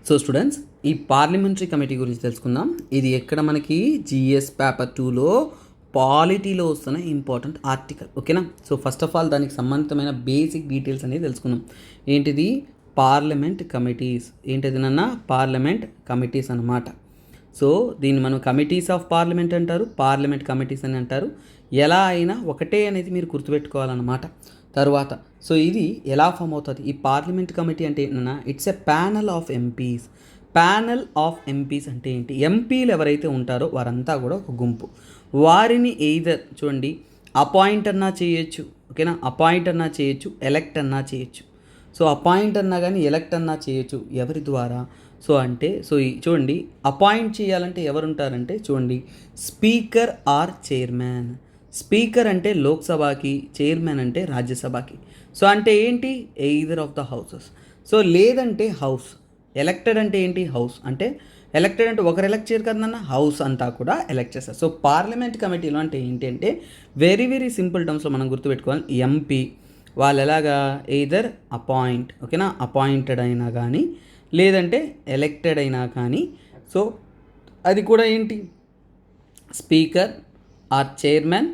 సో స్టూడెంట్స్, ఈ పార్లమెంటరీ కమిటీ గురించి తెలుసుకుందాం. ఇది ఎక్కడ మనకి జిఎస్ పేపర్ 2లో పాలిటీలో వస్తున్న ఇంపార్టెంట్ ఆర్టికల్. ఓకేనా, సో ఫస్ట్ ఆఫ్ ఆల్ దానికి సంబంధితమైన బేసిక్ డీటెయిల్స్ అనేది తెలుసుకుందాం. ఏంటిది పార్లమెంట్ కమిటీస్, ఏంటిదినన్నా పార్లమెంట్ కమిటీస్ అన్నమాట. సో దీన్ని మనం కమిటీస్ ఆఫ్ పార్లమెంట్ అంటారు, పార్లమెంట్ కమిటీస్ అని అంటారు. ఎలా అయినా ఒకటే అనేది మీరు గుర్తుపెట్టుకోవాలన్నమాట. తర్వాత సో ఇది ఎలా ఫామ్ అవుతుంది, ఈ పార్లమెంట్ కమిటీ అంటే ఏంటన్నా it's a panel of MPs. Panel of MPs అంటే ఏంటి, ఎంపీలు ఎవరైతే ఉంటారో వారంతా కూడా ఒక గుంపు. వారిని ఎయిదర్ చూడండి అపాయింట్ అన్నా చేయొచ్చు, ఓకేనా, అపాయింట్ అన్నా చేయొచ్చు, ఎలెక్ట్ అన్నా చేయొచ్చు. సో అపాయింట్ అన్నా కానీ ఎలెక్ట్ అన్నా చేయొచ్చు. ఎవరి ద్వారా, సో అంటే సో చూడండి అపాయింట్ చేయాలంటే ఎవరుంటారంటే చూడండి స్పీకర్ ఆర్ చైర్మన్. స్పీకర్ అంటే లోక్సభకి, చైర్మన్ అంటే రాజ్యసభకి. సో అంటే ఏంటి either of the houses. So లేదంటే హౌస్. ఎలక్టెడ్ అంటే ఏంటి హౌస్, అంటే ఎలక్టెడ్ అంటే ఒకరు ఎలక్ట్ చేయరు కదన్న, హౌస్ అంతా కూడా ఎలక్ట్ చేస్తారు. సో పార్లమెంట్ కమిటీలో అంటే ఏంటి అంటే వెరీ వెరీ సింపుల్ టర్మ్స్లో మనం గుర్తుపెట్టుకోవాలి. ఎంపీ వాళ్ళు ఎలాగా ఎయిదర్ అపాయింట్, ఓకేనా, అపాయింటెడ్ అయినా కానీ లేదంటే ఎలక్టెడ్ అయినా కానీ, సో అది కూడా ఏంటి speaker or chairman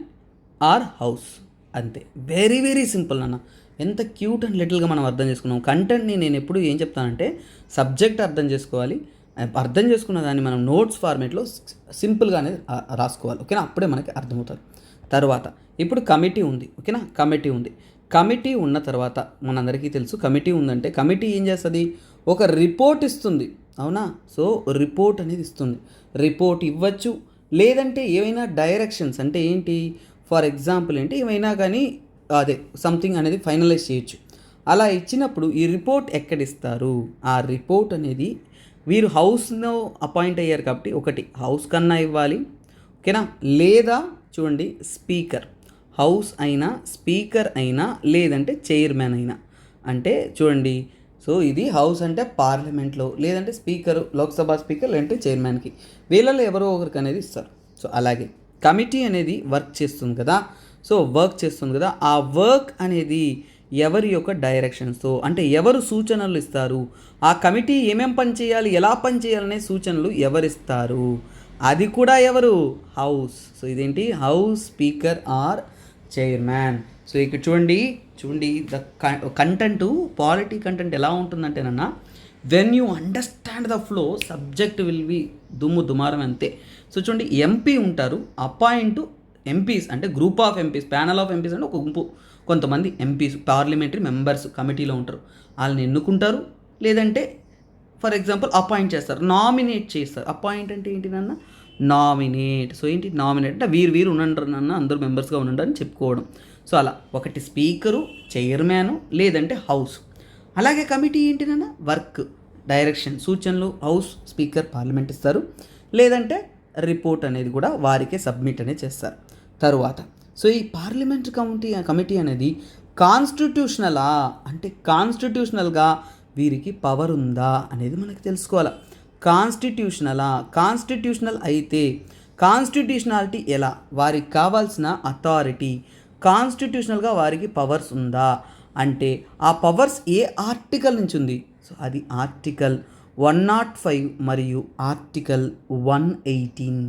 or house, అంతే. వెరీ వెరీ సింపుల్ అన్న. ఎంత క్యూట్ అండ్ లిటిల్గా మనం అర్థం చేసుకున్నాం. కంటెంట్ని నేను ఎప్పుడు ఏం చెప్తానంటే సబ్జెక్ట్ అర్థం చేసుకోవాలి, అర్థం చేసుకున్న దాన్ని మనం నోట్స్ ఫార్మేట్లో సింపుల్గా అనేది రాసుకోవాలి. ఓకేనా, అప్పుడే మనకి అర్థమవుతుంది. తర్వాత ఇప్పుడు కమిటీ ఉంది. ఓకేనా, కమిటీ ఉంది. కమిటీ ఉన్న తర్వాత మనందరికీ తెలుసు కమిటీ ఉందంటే కమిటీ ఏం చేస్తుంది, ఒక రిపోర్ట్ ఇస్తుంది. అవునా, సో రిపోర్ట్ అనేది ఇస్తుంది. రిపోర్ట్ ఇవ్వచ్చు, లేదంటే ఏవైనా డైరెక్షన్స్ అంటే ఏంటి, ఫర్ ఎగ్జాంపుల్ ఏంటి ఏమైనా కానీ అదే సంథింగ్ అనేది ఫైనలైజ్ చేయొచ్చు. అలా ఇచ్చినప్పుడు ఈ రిపోర్ట్ ఎక్కడిస్తారు, ఆ రిపోర్ట్ అనేది వీరు హౌస్లో అపాయింట్ అయ్యారు కాబట్టి ఒకటి హౌస్ కన్నా ఇవ్వాలి. ఓకేనా, లేదా చూడండి స్పీకర్, హౌస్ అయినా స్పీకర్ అయినా లేదంటే చైర్మన్ అయినా. అంటే చూడండి, సో ఇది హౌస్ అంటే పార్లమెంట్లో, లేదంటే స్పీకరు లోక్సభ స్పీకర్, లేదంటే చైర్మన్కి, వీళ్ళలో ఎవరో ఒకరికి అనేది ఇస్తారు. సో అలాగే కమిటీ అనేది వర్క్ చేస్తుంది కదా, సో వర్క్ చేస్తుంది కదా, ఆ వర్క్ అనేది ఎవరి యొక్క డైరెక్షన్స్తో అంటే ఎవరు సూచనలు ఇస్తారు, ఆ కమిటీ ఏమేం పని చేయాలి, ఎలా పని చేయాలనే సూచనలు ఎవరిస్తారు, అది కూడా ఎవరు, హౌస్. సో ఇదేంటి, house speaker or chairman. So ఇక్కడ చూడండి ద కంటెంట్, పాలిటీ కంటెంట్ ఎలా ఉంటుందంటేనన్నా, when you understand the flow subject will be దుమారం అంతే. సో చూడండి, ఎంపీ ఉంటారు, అపాయింట్ ఎంపీస్ అంటే group of MPs, panel of MPs అంటే ఒక గుంపు, కొంతమంది ఎంపీస్ పార్లమెంటరీ మెంబర్స్ కమిటీలో ఉంటారు, వాళ్ళని ఎన్నుకుంటారు, లేదంటే ఫర్ ఎగ్జాంపుల్ అపాయింట్ చేస్తారు, నామినేట్ చేస్తారు. అపాయింట్ అంటే ఏంటి నాన్న, నామినేట్. సో ఏంటి, నామినేట్ అంటే వీరు ఉండండి నాన్న, అందరూ మెంబర్స్గా ఉండండి అని చెప్పుకోవడం. సో అలా ఒకటి స్పీకరు, చైర్మను, లేదంటే హౌస్. అలాగే కమిటీ ఏంటి నాన్న, వర్క్, డైరెక్షన్, సూచనలు హౌస్ స్పీకర్ పార్లమెంట్ ఇస్తారు, లేదంటే రిపోర్ట్ అనేది కూడా వారికే సబ్మిట్ అనేది చేస్తారు. తరువాత సో ఈ పార్లమెంట్ కమిటీ అనేది కాన్స్టిట్యూషనలా అంటే కాన్స్టిట్యూషనల్గా వీరికి పవర్ ఉందా అనేది మనకు తెలుసుకోవాలి. కాన్స్టిట్యూషనల్ అయితే కాన్స్టిట్యూషనాలిటీ ఎలా, వారికి కావాల్సిన అథారిటీ, కాన్స్టిట్యూషనల్గా వారికి పవర్స్ ఉందా అంటే ఆ పవర్స్ ఏ ఆర్టికల్ నుంచి ఉంది. సో అది ఆర్టికల్ 105 మరియు ఆర్టికల్ 118.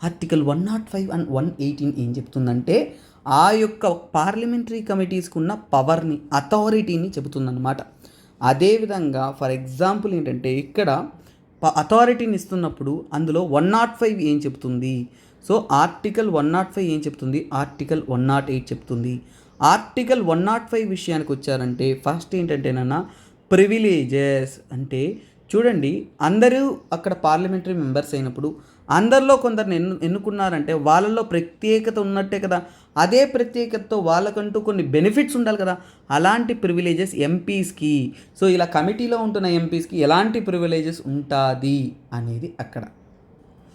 ఆర్టికల్ 105 అండ్ 118 ఏం చెప్తుందంటే ఆ యొక్క పార్లమెంటరీ కమిటీస్కి ఉన్న పవర్ని, అథారిటీని చెబుతుందన్నమాట. అదేవిధంగా ఫర్ ఎగ్జాంపుల్ ఏంటంటే ఇక్కడ అథారిటీని ఇస్తున్నప్పుడు అందులో 105 ఏం చెప్తుంది, సో ఆర్టికల్ 105 ఏం చెప్తుంది, ఆర్టికల్ 108 చెప్తుంది. ఆర్టికల్ 105 విషయానికి వచ్చారంటే ఫస్ట్ ఏంటంటేనన్నా ప్రివిలేజెస్. అంటే చూడండి, అందరూ అక్కడ పార్లమెంటరీ మెంబర్స్ అయినప్పుడు అందరిలో కొందరిని ఎన్నుకున్నారంటే వాళ్ళల్లో ప్రత్యేకత ఉన్నట్టే కదా, అదే ప్రత్యేకతతో వాళ్ళకంటూ కొన్ని బెనిఫిట్స్ ఉండాలి కదా, అలాంటి ప్రివిలేజెస్ ఎంపీస్కి, సో ఇలా కమిటీలో ఉంటున్న ఎంపీస్కి ఎలాంటి ప్రివిలేజెస్ ఉంటుంది అనేది అక్కడ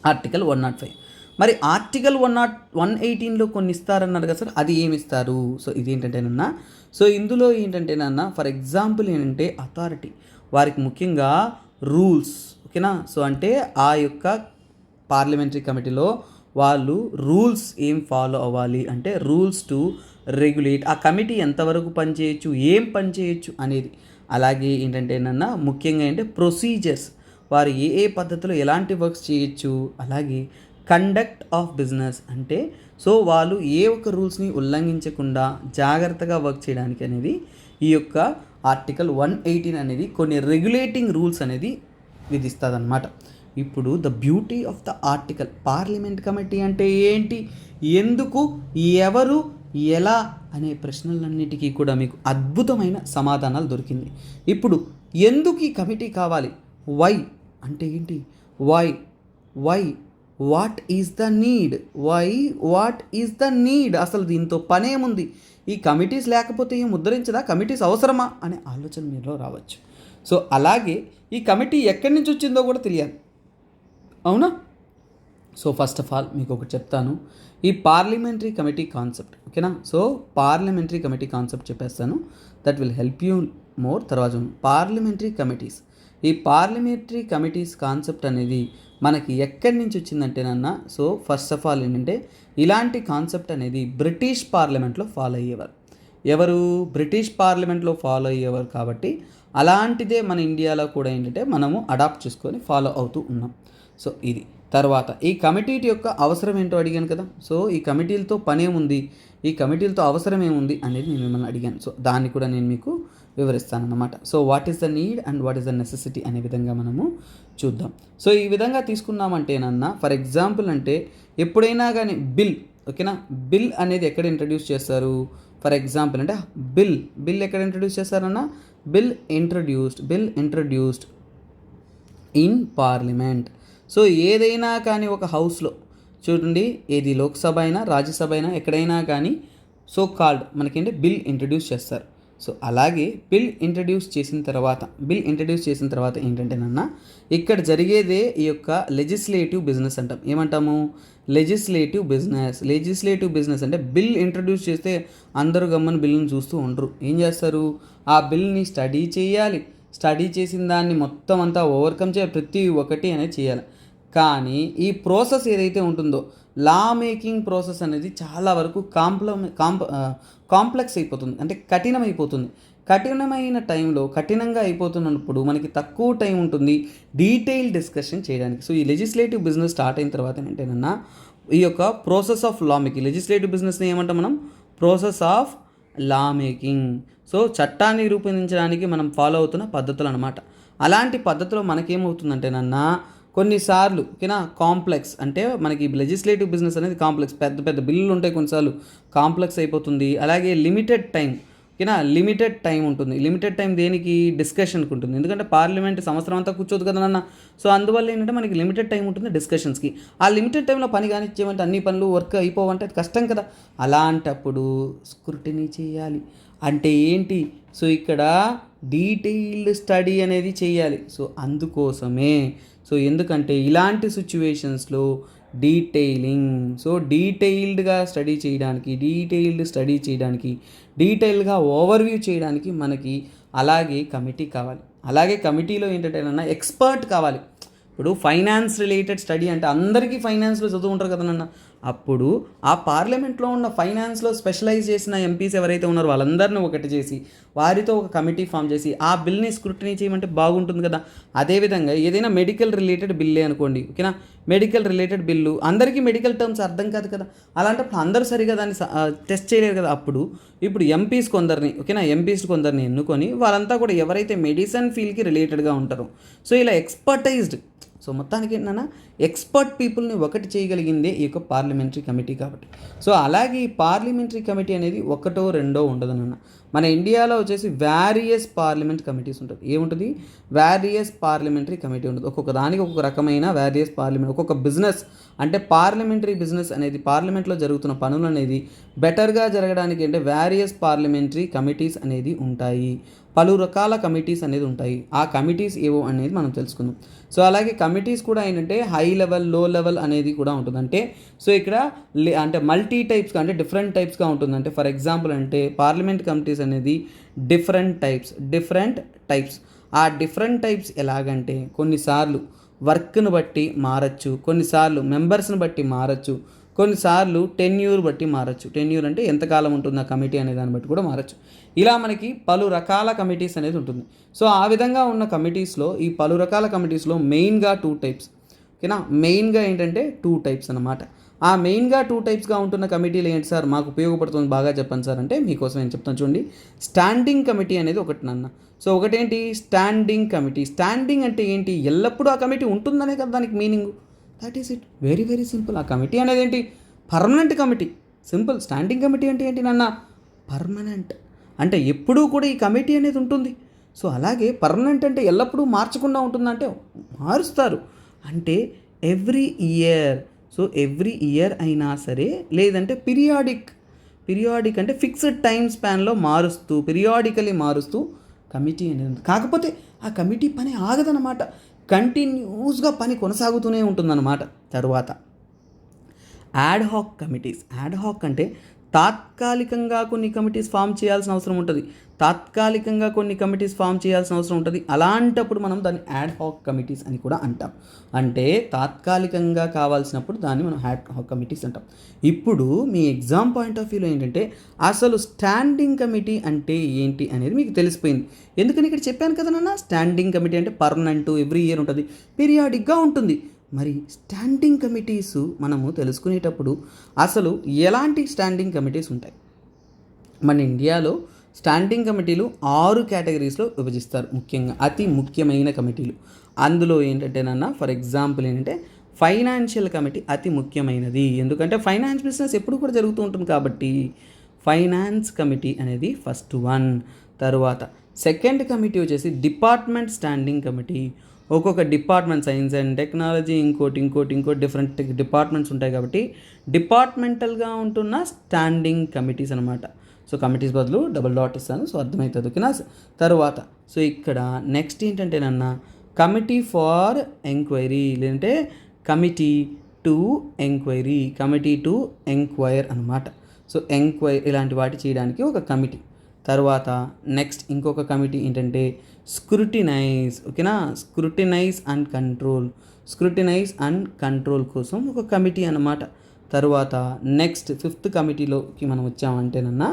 ఆర్టికల్ 105. మరి ఆర్టికల్ 118లో కొన్ని ఇస్తారన్నారు కదా సార్, అది ఏమి ఇస్తారు, సో ఇదేంటంటేనన్నా, సో ఇందులో ఏంటంటేనన్నా ఫర్ ఎగ్జాంపుల్ ఏంటంటే అథారిటీ, వారికి ముఖ్యంగా రూల్స్. ఓకేనా, సో అంటే ఆ యొక్క పార్లమెంటరీ కమిటీలో వాళ్ళు రూల్స్ ఏం ఫాలో అవ్వాలి అంటే రూల్స్ టు రెగ్యులేట్ ఆ కమిటీ ఎంతవరకు పనిచేయచ్చు, ఏం పనిచేయచ్చు అనేది. అలాగే ఏంటంటేనన్నా ముఖ్యంగా ఏంటంటే ప్రొసీజర్స్, వారు ఏ పద్ధతిలో ఎలాంటి వర్క్స్ చేయొచ్చు. అలాగే కండక్ట్ ఆఫ్ బిజినెస్ అంటే సో వాళ్ళు ఏ ఒక్క రూల్స్ని ఉల్లంఘించకుండా జాగ్రత్తగా వర్క్ చేయడానికి అనేది ఈ యొక్క ఆర్టికల్ 118 అనేది కొన్ని రెగ్యులేటింగ్ రూల్స్ అనేది విధిస్తుంది అన్నమాట. ఇప్పుడు the beauty of the article, parliament committee అంటే ఏంటి, ఎందుకు, ఎవరు, ఎలా అనే ప్రశ్నలన్నిటికీ కూడా మీకు అద్భుతమైన సమాధానాలు దొరికింది. ఇప్పుడు ఎందుకు ఈ కమిటీ కావాలి, వై అంటే ఏంటి, why what is the need, what is the need, అసలు దీంతో పనేముంది, ఈ కమిటీస్ లేకపోతే ఏం ఉద్ధరించదా, కమిటీస్ అవసరమా అనే ఆలోచన మీలో రావచ్చు. సో అలాగే ఈ కమిటీ ఎక్కడి నుంచి వచ్చిందో కూడా తెలియాలి, అవునా. సో ఫస్ట్ ఆఫ్ ఆల్ మీకు ఒకటి చెప్తాను, ఈ పార్లమెంటరీ కమిటీ కాన్సెప్ట్. ఓకేనా, సో పార్లమెంటరీ కమిటీ కాన్సెప్ట్ చెప్పేస్తాను, that will help you more. తర్వాత పార్లమెంటరీ కమిటీస్, ఈ పార్లమెంటరీ కమిటీస్ కాన్సెప్ట్ అనేది మనకి ఎక్కడి నుంచి వచ్చిందంటేనన్నా, సో ఫస్ట్ ఆఫ్ ఆల్ ఏంటంటే ఇలాంటి కాన్సెప్ట్ అనేది బ్రిటిష్ పార్లమెంట్లో ఫాలో అయ్యేవారు. ఎవరు, బ్రిటిష్ పార్లమెంట్లో ఫాలో అయ్యేవారు కాబట్టి అలాంటిదే మన ఇండియాలో కూడా ఏంటంటే మనము అడాప్ట్ చేసుకొని ఫాలో అవుతూ ఉన్నాం. సో ఇది తర్వాత ఈ కమిటీ యొక్క అవసరం ఏంటో అడిగాను కదా. సో ఈ కమిటీలతో పనేముంది, ఈ కమిటీలతో అవసరం ఏముంది అనేది నేను మిమ్మల్ని అడిగాను. సో దాన్ని కూడా నేను మీకు వివరిస్తానన్నమాట. So what is the need and what is the necessity అనే విధంగా మనము చూద్దాం. సో ఈ విధంగా తీసుకున్నామంటేనన్నా ఫర్ ఎగ్జాంపుల్ అంటే ఎప్పుడైనా కానీ బిల్, ఓకేనా, బిల్ అనేది ఎక్కడ ఇంట్రడ్యూస్ చేస్తారు? ఫర్ ఎగ్జాంపుల్ అంటే బిల్ ఎక్కడ ఇంట్రడ్యూస్ చేస్తారన్నా, bill introduced in parliament. So ఏదైనా కానీ ఒక హౌస్లో చూడండి, ఏది లోక్సభ అయినా రాజ్యసభ అయినా ఎక్కడైనా కానీ సో కాల్డ్ మనకేంటి బిల్ ఇంట్రడ్యూస్ చేస్తారు. సో అలాగే బిల్ ఇంట్రడ్యూస్ చేసిన తర్వాత ఏంటంటేనన్నా ఇక్కడ జరిగేదే ఈ యొక్క లెజిస్లేటివ్ బిజినెస్ అంటాం. ఏమంటాము? లెజిస్లేటివ్ బిజినెస్ అంటే బిల్ ఇంట్రడ్యూస్ చేస్తే అందరూ గమ్మని బిల్లును చూస్తూ ఉండరు. ఏం చేస్తారు? ఆ బిల్ని స్టడీ చేయాలి. స్టడీ చేసిన దాన్ని మొత్తం అంతా ఓవర్కమ్ చేయాలి, ప్రతి ఒక్కటి అనేది చేయాలి. కానీ ఈ ప్రాసెస్ ఏదైతే ఉంటుందో లా మేకింగ్ ప్రాసెస్ అనేది చాలా వరకు కాంప్లెక్స్ అయిపోతుంది, అంటే కఠినమైపోతుంది. కఠినమైన టైంలో కఠినంగా అయిపోతున్నప్పుడు మనకి తక్కువ టైం ఉంటుంది డీటెయిల్ డిస్కషన్ చేయడానికి. సో ఈ లెజిస్లేటివ్ బిజినెస్ స్టార్ట్ అయిన తర్వాత ఏంటంటేనన్నా ఈ యొక్క process of law making, legislative బిజినెస్ని ఏమంటాం మనం? Process of law making. So చట్టాన్ని రూపొందించడానికి మనం ఫాలో అవుతున్న పద్ధతులు అనమాట. అలాంటి పద్ధతిలో మనకేమవుతుందంటేనన్నా కొన్నిసార్లు ఓకేనా కాంప్లెక్స్, అంటే మనకి లెజిస్లేటివ్ బిజినెస్ అనేది కాంప్లెక్స్, పెద్ద పెద్ద బిల్లులు ఉంటాయి, కొన్నిసార్లు కాంప్లెక్స్ అయిపోతుంది. అలాగే లిమిటెడ్ టైం ఉంటుంది. లిమిటెడ్ టైం దేనికి? డిస్కషన్కి ఉంటుంది. ఎందుకంటే పార్లమెంట్ సంవత్సరం అంతా కూర్చోదు కదా నాన్న. సో అందువల్ల ఏంటంటే మనకి లిమిటెడ్ టైం ఉంటుంది డిస్కషన్స్కి. ఆ లిమిటెడ్ టైంలో పని కానిచ్చేమంటే అన్ని పనులు వర్క్ అయిపోవంటే అది కష్టం కదా. అలాంటప్పుడు స్క్రూటినీ చేయాలి. అంటే ఏంటి? సో ఇక్కడ డీటెయిల్డ్ స్టడీ అనేది చేయాలి. సో అందుకోసమే, సో ఎందుకంటే ఇలాంటి సిచ్యువేషన్స్లో డీటెయిల్డ్గా స్టడీ చేయడానికి డీటెయిల్గా ఓవర్వ్యూ చేయడానికి మనకి అలాగే కమిటీ కావాలి. అలాగే కమిటీలో ఏంటంటే ఎక్స్పర్ట్ కావాలి. ఇప్పుడు ఫైనాన్స్ రిలేటెడ్ స్టడీ అంటే అందరికీ ఫైనాన్స్లో చదువుకుంటారు కదా నాన్న. అప్పుడు ఆ పార్లమెంట్లో ఉన్న ఫైనాన్స్లో స్పెషలైజ్ చేసిన ఎంపీస్ ఎవరైతే ఉన్నారో వాళ్ళందరినీ ఒకటి చేసి వారితో ఒక కమిటీ ఫామ్ చేసి ఆ బిల్ని స్క్రూటినీ చేయమంటే బాగుంటుంది కదా. అదేవిధంగా ఏదైనా మెడికల్ రిలేటెడ్ బిల్లే అనుకోండి, ఓకేనా, మెడికల్ రిలేటెడ్ బిల్లు అందరికీ మెడికల్ టర్మ్స్ అర్థం కాదు కదా. అలాంటప్పుడు అందరూ సరిగా దాన్ని టెస్ట్ చేయలేరు కదా. ఇప్పుడు ఎంపీస్ కొందరిని ఎన్నుకొని వాళ్ళంతా కూడా ఎవరైతే మెడిసిన్ ఫీల్డ్కి రిలేటెడ్గా ఉంటారో సో ఇలా ఎక్స్పర్టైజ్డ్, సో మొత్తానికి ఏంటన్నా ఎక్స్పర్ట్ పీపుల్ని ఒకటి చేయగలిగిందే ఈ యొక్క పార్లమెంటరీ కమిటీ కాబట్టి. సో అలాగే ఈ పార్లమెంటరీ కమిటీ అనేది ఒకటో రెండో ఉండదు నాన్న. మన ఇండియాలో వచ్చేసి వేరియస్ పార్లమెంట్ కమిటీస్ ఉంటుంది. ఏముంటుంది? వేరియస్ పార్లమెంటరీ కమిటీ ఉంటుంది. ఒక్కొక్క దానికి ఒక్కొక్క రకమైన వేరియస్ పార్లమెంట్, ఒక్కొక్క బిజినెస్ అంటే పార్లమెంటరీ బిజినెస్ అనేది పార్లమెంట్లో జరుగుతున్న పనులు అనేది బెటర్గా జరగడానికి అంటే వేరియస్ పార్లమెంటరీ కమిటీస్ అనేది ఉంటాయి. పలు రకాల కమిటీస్ అనేది ఉంటాయి. ఆ కమిటీస్ ఏవో అనేది మనం తెలుసుకుందాం. సో అలాగే కమిటీస్ కూడా ఏంటంటే హై లెవెల్, లో లెవెల్ అనేది కూడా ఉంటుంది. అంటే సో ఇక్కడ అంటే మల్టీ టైప్స్గా అంటే డిఫరెంట్ టైప్స్గా ఉంటుంది. అంటే ఫర్ ఎగ్జాంపుల్ అంటే పార్లమెంట్ కమిటీస్ అనేది డిఫరెంట్ టైప్స్. ఆ డిఫరెంట్ టైప్స్ ఎలాగంటే కొన్నిసార్లు వర్క్ను బట్టి మారచ్చు, కొన్నిసార్లు మెంబర్స్ని బట్టి మారచ్చు, కొన్నిసార్లు టెన్యూర్ బట్టి మారచ్చు. టెన్యూర్ అంటే ఎంతకాలం ఉంటుంది ఆ కమిటీ అనే దాన్ని బట్టి కూడా మారచ్చు. ఇలా మనకి పలు రకాల కమిటీస్ అనేది ఉంటుంది. సో ఆ విధంగా ఉన్న కమిటీస్లో ఈ పలు రకాల కమిటీస్లో మెయిన్గా 2 టైప్స్, ఓకేనా, మెయిన్గా ఏంటంటే 2 టైప్స్ అన్నమాట. ఆ మెయిన్గా 2 టైప్స్గా ఉంటున్న కమిటీలు ఏంటి సార్, మాకు ఉపయోగపడుతుంది బాగా చెప్పండి సార్ అంటే మీకోసం నేను చెప్తాను చూడండి. స్టాండింగ్ కమిటీ అనేది ఒకటి నాన్న. సో ఒకటేంటి? Standing committee. స్టాండింగ్ అంటే ఏంటి? ఎల్లప్పుడూ ఆ కమిటీ ఉంటుందనే కదా దానికి meaning. That is it, very very simple. ఆ కమిటీ అనేది ఏంటి? Permanent committee. Simple. Standing committee అంటే ఏంటి నాన్న? పర్మనెంట్ అంటే ఎప్పుడూ కూడా ఈ కమిటీ అనేది ఉంటుంది. సో అలాగే పర్మనెంట్ అంటే ఎల్లప్పుడూ మార్చకుండా ఉంటుందంటే మారుస్తారు అంటే ఎవ్రీ ఇయర్ అయినా సరే, లేదంటే పీరియాడిక్ అంటే ఫిక్స్డ్ టైం స్పాన్లో పీరియాడికలీ మారుస్తూ కమిటీ అనేది ఉంది. కాకపోతే ఆ కమిటీ పని ఆగదన్నమాట, కంటిన్యూస్గా పని కొనసాగుతూనే ఉంటుందన్నమాట. తర్వాత add hack committees. Add hoc అంటే తాత్కాలికంగా కొన్ని కమిటీస్ ఫామ్ చేయాల్సిన అవసరం ఉంటుంది. అలాంటప్పుడు మనం దాన్ని యాడ్ హాక్ కమిటీస్ అని కూడా అంటాం. అంటే తాత్కాలికంగా కావాల్సినప్పుడు దాన్ని మనం యాడ్ హాక్ కమిటీస్ అంటాం. ఇప్పుడు మీ ఎగ్జామ్ పాయింట్ ఆఫ్ వ్యూలో ఏంటంటే అసలు స్టాండింగ్ కమిటీ అంటే ఏంటి అనేది మీకు తెలిసిపోయింది. ఎందుకని ఇక్కడ చెప్పాను కదా నాన్న, స్టాండింగ్ కమిటీ అంటే పర్మనెంట్, ఎవ్రీ ఇయర్ ఉంటుంది, పీరియాడిక్గా ఉంటుంది. మరి స్టాండింగ్ కమిటీస్ మనము తెలుసుకునేటప్పుడు అసలు ఎలాంటి స్టాండింగ్ కమిటీస్ ఉంటాయి? మన ఇండియాలో స్టాండింగ్ కమిటీలు 6 కేటగిరీస్లో విభజిస్తారు. ముఖ్యంగా అతి ముఖ్యమైన కమిటీలు అందులో ఏంటంటేనన్నా ఫర్ ఎగ్జాంపుల్ ఏంటంటే ఫైనాన్షియల్ కమిటీ అతి ముఖ్యమైనది. ఎందుకంటే ఫైనాన్స్ బిజినెస్ ఎప్పుడు కూడా జరుగుతూ ఉంటుంది కాబట్టి ఫైనాన్స్ కమిటీ అనేది ఫస్ట్ వన్. తర్వాత సెకండ్ కమిటీ వచ్చేసి డిపార్ట్మెంట్ స్టాండింగ్ కమిటీ. ఒక్కొక్క డిపార్ట్మెంట్ సైన్స్ అండ్ టెక్నాలజీ ఇంకోటి డిఫరెంట్ డిపార్ట్మెంట్స్ ఉంటాయి కాబట్టి డిపార్ట్మెంటల్గా ఉంటున్న స్టాండింగ్ కమిటీస్ అనమాట. సో కమిటీస్ బదులు డబుల్ డాట్ ఇస్తాను, సో అర్థమవుతుంది ఓకేనా. తర్వాత సో ఇక్కడ నెక్స్ట్ ఏంటంటేనన్నా కమిటీ ఫార్ ఎంక్వైరీ లేదంటే కమిటీ టు ఎంక్వైర్ అనమాట. సో ఎంక్వైరీ ఇలాంటి వాటి చేయడానికి ఒక కమిటీ. తర్వాత నెక్స్ట్ ఇంకొక కమిటీ ఏంటంటే స్క్రూటినైజ్ ఓకేనా. స్క్రూటినైజ్ అండ్ కంట్రోల్ కోసం ఒక కమిటీ అన్నమాట. తర్వాత నెక్స్ట్ 5th కమిటీలోకి మనం వచ్చామంటేనన్నా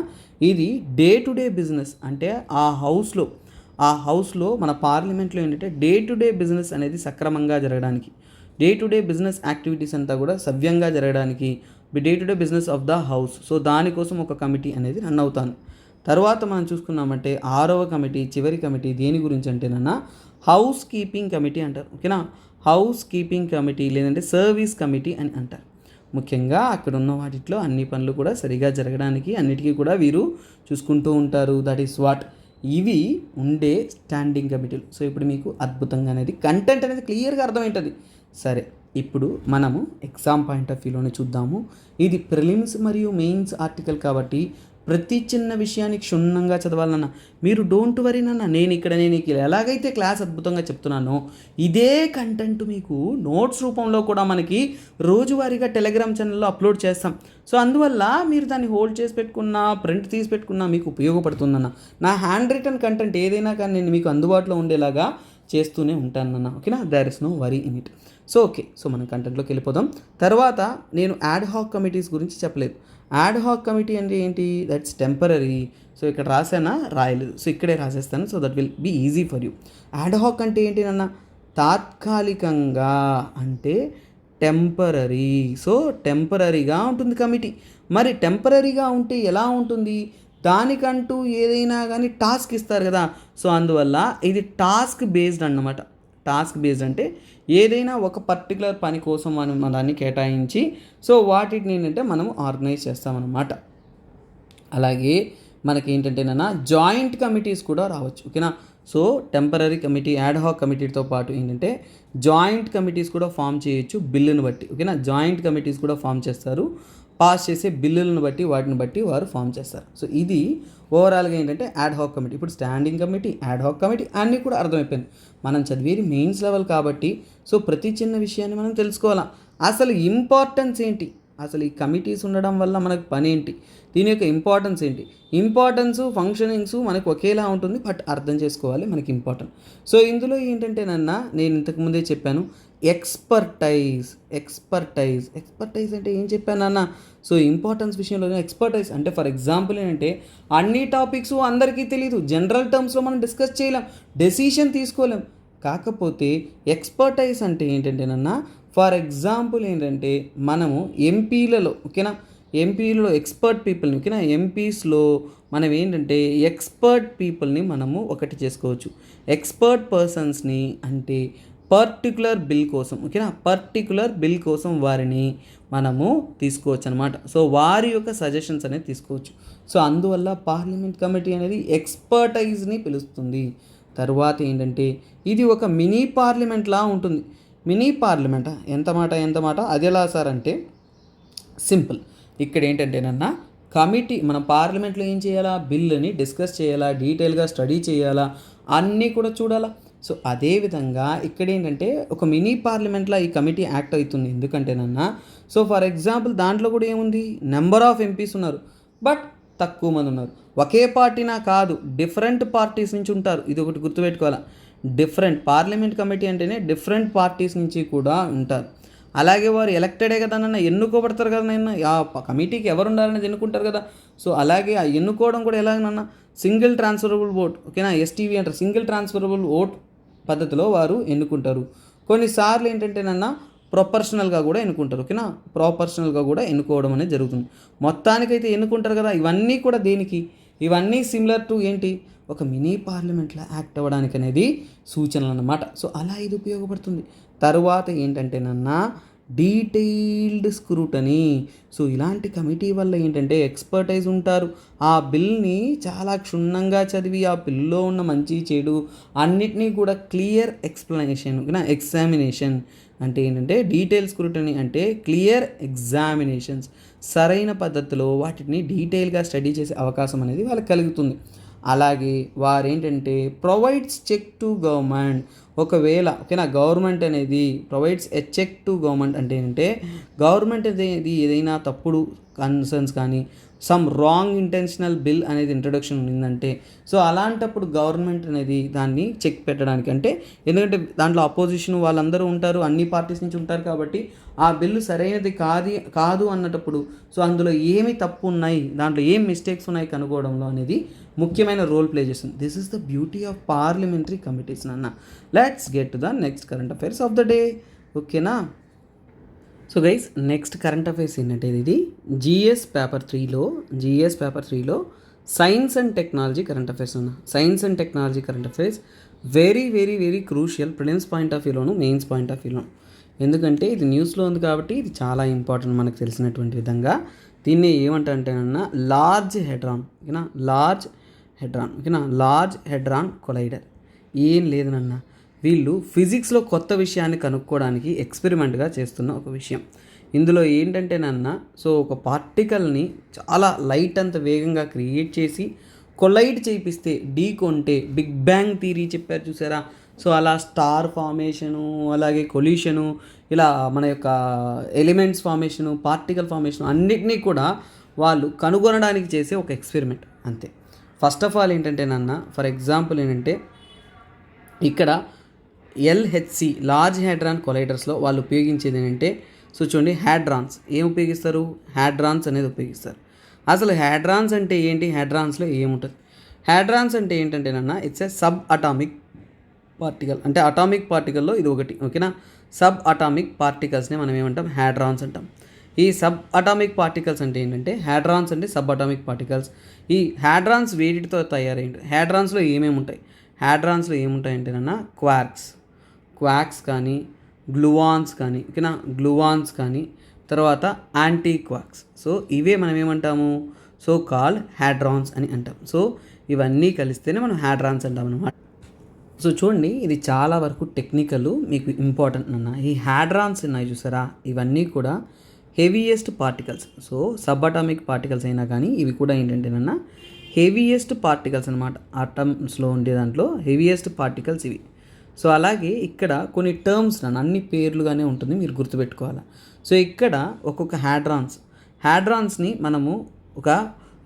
ఇది డే టు డే బిజినెస్ అంటే ఆ హౌస్లో మన పార్లమెంట్లో ఏంటంటే డే టు డే బిజినెస్ అనేది సక్రమంగా జరగడానికి, day to day business activities అంతా కూడా సవ్యంగా జరగడానికి day to day business of the house. So దానికోసం ఒక కమిటీ అనేది రన్ అవుతాను. తర్వాత మనం చూసుకున్నామంటే 6వ కమిటీ చివరి కమిటీ దేని గురించి అంటేనన్నా హౌస్ కీపింగ్ కమిటీ అంటారు ఓకేనా. హౌస్ కీపింగ్ కమిటీ లేదంటే సర్వీస్ కమిటీ అని అంటారు. ముఖ్యంగా అక్కడ ఉన్న వాటిలో అన్ని పనులు కూడా సరిగా జరగడానికి అన్నిటికీ కూడా వీరు చూసుకుంటూ ఉంటారు. దట్ ఈస్ వాట్ ఇవి ఉండే స్టాండింగ్ కమిటీలు. సో ఇప్పుడు మీకు అద్భుతంగా అనేది కంటెంట్ అనేది క్లియర్గా అర్థమవుతుంది. సరే ఇప్పుడు మనము ఎగ్జామ్ పాయింట్ ఆఫ్ వ్యూలోనే చూద్దాము. ఇది ప్రిలిమ్స్ మరియు మెయిన్స్ ఆర్టికల్ కాబట్టి ప్రతి చిన్న విషయాన్ని క్షుణ్ణంగా చదవాలన్న. మీరు డోంట్ వరీ నాన్న, నేను ఎలాగైతే క్లాస్ అద్భుతంగా చెప్తున్నానో ఇదే కంటెంట్ మీకు నోట్స్ రూపంలో కూడా మనకి రోజువారీగా టెలిగ్రామ్ ఛానల్లో అప్లోడ్ చేస్తాం. సో అందువల్ల మీరు దాన్ని హోల్డ్ చేసి పెట్టుకున్నా ప్రింట్ తీసి పెట్టుకున్నా మీకు ఉపయోగపడుతుందన్న. నా హ్యాండ్ రిటన్ కంటెంట్ ఏదైనా కానీ నేను మీకు అందుబాటులో ఉండేలాగా చేస్తూనే ఉంటానన్న ఓకేనా. There is no worry in it. So okay, so మనం కంటెంట్లోకి వెళ్ళిపోదాం. తర్వాత నేను యాడ్ హాక్ కమిటీస్ గురించి చెప్పలేదు. యాడ్ హాక్ కమిటీ అంటే ఏంటి? That's temporary. సో ఇక్కడ రాసానా? రాయలేదు. సో ఇక్కడే రాసేస్తాను. So that will be easy for you. Ad hoc అంటే ఏంటి నాన్న? తాత్కాలికంగా అంటే టెంపరరీ. సో టెంపరరీగా ఉంటుంది కమిటీ. మరి టెంపరరీగా ఉంటే ఎలా ఉంటుంది? దానికంటూ ఏదైనా కానీ టాస్క్ ఇస్తారు కదా. సో అందువల్ల ఇది టాస్క్ బేస్డ్ అన్నమాట. టాస్క్ బేస్డ్ అంటే ఏదైనా ఒక పర్టికులర్ పని కోసం మనం దాన్ని కేటాయించి సో వాటిని ఏంటంటే మనం ఆర్గనైజ్ చేస్తామన్నమాట. అలాగే మనకి ఏంటంటేనన్నా జాయింట్ కమిటీస్ కూడా రావచ్చు ఓకేనా. So temporary committee ad hoc కమిటీతో పాటు ఏంటంటే జాయింట్ కమిటీస్ కూడా ఫామ్ చేయొచ్చు బిల్లును బట్టి ఓకేనా. జాయింట్ కమిటీస్ కూడా ఫామ్ చేస్తారు. పాస్ చేసే బిల్లులను బట్టి వాటిని బట్టి వారు ఫామ్ చేస్తారు. సో ఇది ఓవరాల్గా ఏంటంటే యాడ్ హాక్ కమిటీ. ఇప్పుడు standing committee ad hack committee అన్నీ కూడా అర్థమైపోయింది. మనం చదివేది మెయిన్స్ లెవెల్ కాబట్టి సో ప్రతి చిన్న విషయాన్ని మనం తెలుసుకోవాలా. అసలు ఇంపార్టెన్స్ ఏంటి, అసలు ఈ కమిటీస్ ఉండడం వల్ల మనకు పని ఏంటి, దీని యొక్క ఇంపార్టెన్స్ ఏంటి, ఇంపార్టెన్స్ ఫంక్షనింగ్స్ మనకు ఒకేలా ఉంటుంది బట్ అర్థం చేసుకోవాలి మనకి ఇంపార్టెంట్. సో ఇందులో ఏంటంటేనన్నా నేను ఇంతకుముందే చెప్పాను ఎక్స్పర్టైజ్ అంటే ఏం చెప్పానన్నా. సో ఇంపార్టెన్స్ విషయంలో ఎక్స్పర్టైజ్ అంటే ఫర్ ఎగ్జాంపుల్ ఏంటంటే అన్ని టాపిక్స్ అందరికీ తెలియదు, జనరల్ టర్మ్స్లో మనం డిస్కస్ చేయలేం, డెసిషన్ తీసుకోలేం. కాకపోతే ఎక్స్పర్టైజ్ అంటే ఏంటంటేనన్నా ఫర్ ఎగ్జాంపుల్ ఏంటంటే మనము ఎంపీలలో ఓకేనా, ఎంపీలలో ఎక్స్పర్ట్ పీపుల్ని ఓకేనా, ఎంపీస్లో మనం ఏంటంటే ఎక్స్పర్ట్ పీపుల్ని మనము ఒకటి చేసుకోవచ్చు. ఎక్స్పర్ట్ పర్సన్స్ని అంటే పర్టికులర్ బిల్ కోసం ఓకేనా, పర్టికులర్ బిల్ కోసం వారిని మనము తీసుకోవచ్చు అనమాట. సో వారి యొక్క సజెషన్స్ అనేది తీసుకోవచ్చు. సో అందువల్ల పార్లమెంట్ కమిటీ అనేది ఎక్స్పర్టైజ్ని పిలుస్తుంది. తర్వాత ఏంటంటే ఇది ఒక మినీ పార్లమెంట్లా ఉంటుంది. మినీ పార్లమెంటా ఎంత మాట అది ఎలా సార్ అంటే సింపుల్. ఇక్కడ ఏంటంటేనన్నా కమిటీ మన పార్లమెంట్లో ఏం చేయాలా, బిల్లుని డిస్కస్ చేయాలా, డీటెయిల్గా స్టడీ చేయాలా, అన్నీ కూడా చూడాలా. సో అదేవిధంగా ఇక్కడ ఏంటంటే ఒక మినీ పార్లమెంట్లో ఈ కమిటీ యాక్ట్ అవుతుంది. ఎందుకంటేనన్నా సో ఫర్ ఎగ్జాంపుల్ దాంట్లో కూడా ఏముంది, నెంబర్ ఆఫ్ ఎంపీస్ ఉన్నారు బట్ తక్కువ మంది ఉన్నారు. ఒకే పార్టీనా కాదు, డిఫరెంట్ పార్టీస్ నుంచి ఉంటారు. ఇది ఒకటి గుర్తుపెట్టుకోవాలా. డిఫరెంట్ పార్లమెంట్ కమిటీ అంటేనే డిఫరెంట్ పార్టీస్ నుంచి కూడా ఉంటారు. అలాగే వారు ఎలక్టెడే కదా నాన్న, ఎన్నుకోబడతారు కదా నాన్న, ఆ కమిటీకి ఎవరు ఉండాలనేది ఎన్నుకుంటారు కదా. సో అలాగే ఆ ఎన్నుకోవడం కూడా ఎలాగనన్నా సింగిల్ ట్రాన్స్ఫరబుల్ ఓట్ ఓకేనా, ఎస్టీవీ అంటారు. సింగిల్ ట్రాన్స్ఫరబుల్ ఓట్ పద్ధతిలో వారు ఎన్నుకుంటారు. కొన్నిసార్లు ఏంటంటేనన్నా ప్రొపర్షనల్గా కూడా ఎన్నుకుంటారు. ఓకేనా, ప్రొపర్షనల్గా కూడా ఎన్నుకోవడం అనేది జరుగుతుంది. మొత్తానికైతే ఎన్నుకుంటారు కదా, ఇవన్నీ కూడా దేనికి, ఇవన్నీ సిమిలర్ టు ఏంటి, ఒక మినీ పార్లమెంట్లో యాక్ట్ అవ్వడానికి అనేది సూచనలు అన్నమాట. సో అలా ఇది ఉపయోగపడుతుంది. తర్వాత ఏంటంటేనన్నా డీటెయిల్డ్ స్క్రూటనీ. సో ఇలాంటి కమిటీ వల్ల ఏంటంటే ఎక్స్పర్టైజ్ ఉంటారు. ఆ బిల్ని చాలా క్షుణ్ణంగా చదివి ఆ బిల్లో ఉన్న మంచి చెడు అన్నిటినీ కూడా క్లియర్ ఎక్స్ప్లెనేషన్, ఎగ్జామినేషన్ అంటే ఏంటంటే డీటెయిల్ స్క్రూటనీ అంటే క్లియర్ ఎగ్జామినేషన్స్, సరైన పద్ధతిలో వాటిని డీటెయిల్గా స్టడీ చేసే అవకాశం అనేది వాళ్ళకి కలుగుతుంది. అలాగే వారేంటంటే ప్రొవైడ్స్ చెక్ టు గవర్నమెంట్. ఒకవేళ ఓకేనా గవర్నమెంట్ అనేది provides a check to government అంటే ఏంటంటే గవర్నమెంట్ అనేది ఏదైనా తప్పుడు కన్సర్న్స్ కానీ సమ్ రాంగ్ ఇంటెన్షనల్ బిల్ అనేది ఇంట్రొడక్షన్ ఉందంటే సో అలాంటప్పుడు గవర్నమెంట్ అనేది దాన్ని చెక్ పెట్టడానికి, అంటే ఎందుకంటే దాంట్లో అపోజిషన్ వాళ్ళందరూ ఉంటారు, అన్ని పార్టీస్ నుంచి ఉంటారు కాబట్టి ఆ బిల్లు సరైనది కాదు అన్నటప్పుడు సో అందులో ఏమి తప్పు ఉన్నాయి, దాంట్లో ఏం మిస్టేక్స్ ఉన్నాయి కనుక్కోవడంలో అనేది ముఖ్యమైన రోల్ ప్లే చేస్తుంది. This is the beauty of parliamentary committees అన్న. Let's get to the next current affairs of the day. ఓకేనా, so guys next current affairs ఏంటంటే ఇది జిఎస్ పేపర్ 3లో science and technology current affairs అన్న. Science and technology current affairs very very very crucial prelims point of వ్యూలోను మెయిన్స్ పాయింట్ ఆఫ్ వ్యూలోను. ఎందుకంటే ఇది న్యూస్లో ఉంది కాబట్టి ఇది చాలా ఇంపార్టెంట్ మనకు తెలిసినటువంటి విధంగా. దీన్ని ఏమంటారంటేనన్నా లార్జ్ హెడ్రాన్, ఓకేనా, లార్జ్ హెడ్రాన్ కొలైడర్. ఏం లేదు నాన్న, వీళ్ళు ఫిజిక్స్లో కొత్త విషయాన్ని కనుక్కోవడానికి ఎక్స్పెరిమెంట్గా చేస్తున్న ఒక విషయం. ఇందులో ఏంటంటేనన్నా సో ఒక పార్టికల్ని చాలా లైట్ అంత వేగంగా క్రియేట్ చేసి కొలైడ్ చేయిస్తే కొంటే బిగ్ బ్యాంగ్ థియరీ చెప్పారు చూసారా. సో అలా స్టార్ ఫార్మేషను, అలాగే కొల్యూషను, ఇలా మన యొక్క ఎలిమెంట్స్ ఫార్మేషను, పార్టికల్ ఫార్మేషను అన్నిటినీ కూడా వాళ్ళు కనుగొనడానికి చేసే ఒక ఎక్స్పెరిమెంట్ అంతే. ఫస్ట్ ఆఫ్ ఆల్ ఏంటంటేనన్నా ఫర్ ఎగ్జాంపుల్ ఏంటంటే ఇక్కడ LHC లార్జ్ హ్యాడ్రాన్ కొలైడర్స్లో వాళ్ళు ఉపయోగించేది ఏంటంటే సో చూడండి హ్యాడ్రాన్స్ ఏం ఉపయోగిస్తారు, హ్యాడ్రాన్స్ అనేది ఉపయోగిస్తారు. అసలు హ్యాడ్రాన్స్ అంటే ఏంటి, హ్యాడ్రాన్స్లో ఏముంటుంది, హ్యాడ్రాన్స్ అంటే ఏంటంటేనన్నా it's a sub atomic particle, అంటే అటామిక్ పార్టికల్లో ఇది ఒకటి. ఓకేనా, సబ్ అటామిక్ పార్టికల్స్ని మనం ఏమంటాం, హ్యాడ్రాన్స్ అంటాం. ఈ సబ్ అటామిక్ పార్టికల్స్ అంటే ఏంటంటే హ్యాడ్రాన్స్ అంటే సబ్ అటామిక్ పార్టికల్స్. ఈ హ్యాడ్రాన్స్ వేడితో తయారైంది. హ్యాడ్రాన్స్లో ఏమేమి ఉంటాయి, హ్యాడ్రాన్స్లో ఏముంటాయంటేనన్నా క్వాక్స్ కానీ గ్లూవాన్స్ కానీ, ఓకేనా, గ్లూవాన్స్ కానీ, తర్వాత యాంటీ క్వాక్స్. సో ఇవే మనం ఏమంటాము, సో కాల్ హ్యాడ్రాన్స్ అని అంటాం. సో ఇవన్నీ కలిస్తేనే మనం హ్యాడ్రాన్స్ అంటాం అన్నమాట. సో చూడండి ఇది చాలా వరకు టెక్నికల్, మీకు ఇంపార్టెంట్ అన్న. ఈ హ్యాడ్రాన్స్ ఉన్నాయి చూసారా, ఇవన్నీ కూడా heaviest particles. So sub atomic particles అయినా కానీ ఇవి కూడా ఏంటంటేనన్నా హెవీయెస్ట్ పార్టికల్స్ అనమాట. ఆటమ్స్లో ఉండే దాంట్లో హెవీయెస్ట్ పార్టికల్స్ ఇవి. సో అలాగే ఇక్కడ కొన్ని టర్మ్స్ అన్ని పేర్లుగానే ఉంటుంది, మీరు గుర్తుపెట్టుకోవాలి. సో ఇక్కడ ఒక్కొక్క హ్యాడ్రాన్స్ని మనము ఒక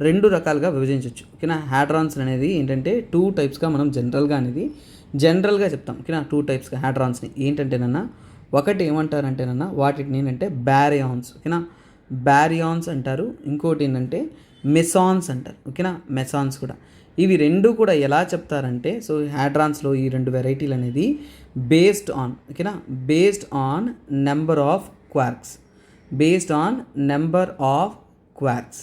2 రకాలుగా విభజించవచ్చు. ఓకేనా, హ్యాడ్రాన్స్ అనేది ఏంటంటే 2 టైప్స్గా మనం జనరల్గా చెప్తాం. ఓకేనా, 2 టైప్స్గా హ్యాడ్రాన్స్ని ఏంటంటేనన్నా ఒకటి ఏమంటారంటేనన్నా వాటిని ఏంటంటే బ్యారియాన్స్. ఓకేనా, బ్యారియాన్స్ అంటారు. ఇంకోటి ఏంటంటే మెసాన్స్ అంటారు. ఓకేనా, మెసాన్స్ కూడా. ఇవి 2 కూడా ఎలా చెప్తారంటే సో హ్యాడ్రాన్స్లో ఈ 2 వెరైటీలు అనేది based on number of quarks.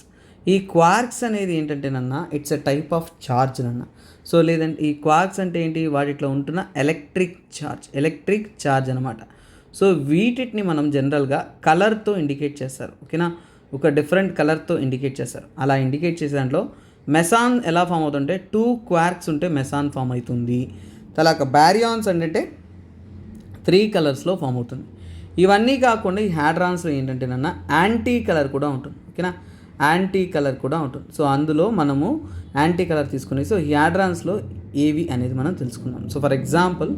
ఈ క్వార్క్స్ అనేది ఏంటంటేనన్నా it's a type of charge అన్న. సో లేదంటే ఈ క్వార్క్స్ అంటే ఏంటి, వాటిలో ఉంటున్న ఎలక్ట్రిక్ ఛార్జ్ అనమాట. సో వీటిని మనం జనరల్గా కలర్తో ఇండికేట్ చేస్తారు. ఓకేనా, ఒక డిఫరెంట్ కలర్తో ఇండికేట్ చేస్తారు. అలా ఇండికేట్ చేసే దాంట్లో మెసాన్ ఎలా ఫామ్ అవుతుంటే 2 క్వార్క్స్ ఉంటే మెసాన్ ఫామ్ అవుతుంది. తర్వాత బ్యారియాన్స్ అంటే 3 కలర్స్లో ఫామ్ అవుతుంది. ఇవన్నీ కాకుండా ఈ హ్యాడ్రాన్స్లో ఏంటంటేనన్నా యాంటీ కలర్ కూడా ఉంటుంది. ఓకేనా, యాంటీ కలర్ కూడా ఉంటుంది. సో అందులో మనము యాంటీ కలర్ తీసుకుని సో హ్యాడ్రాన్స్లో ఏవి అనేది మనం తెలుసుకుందాం. So for example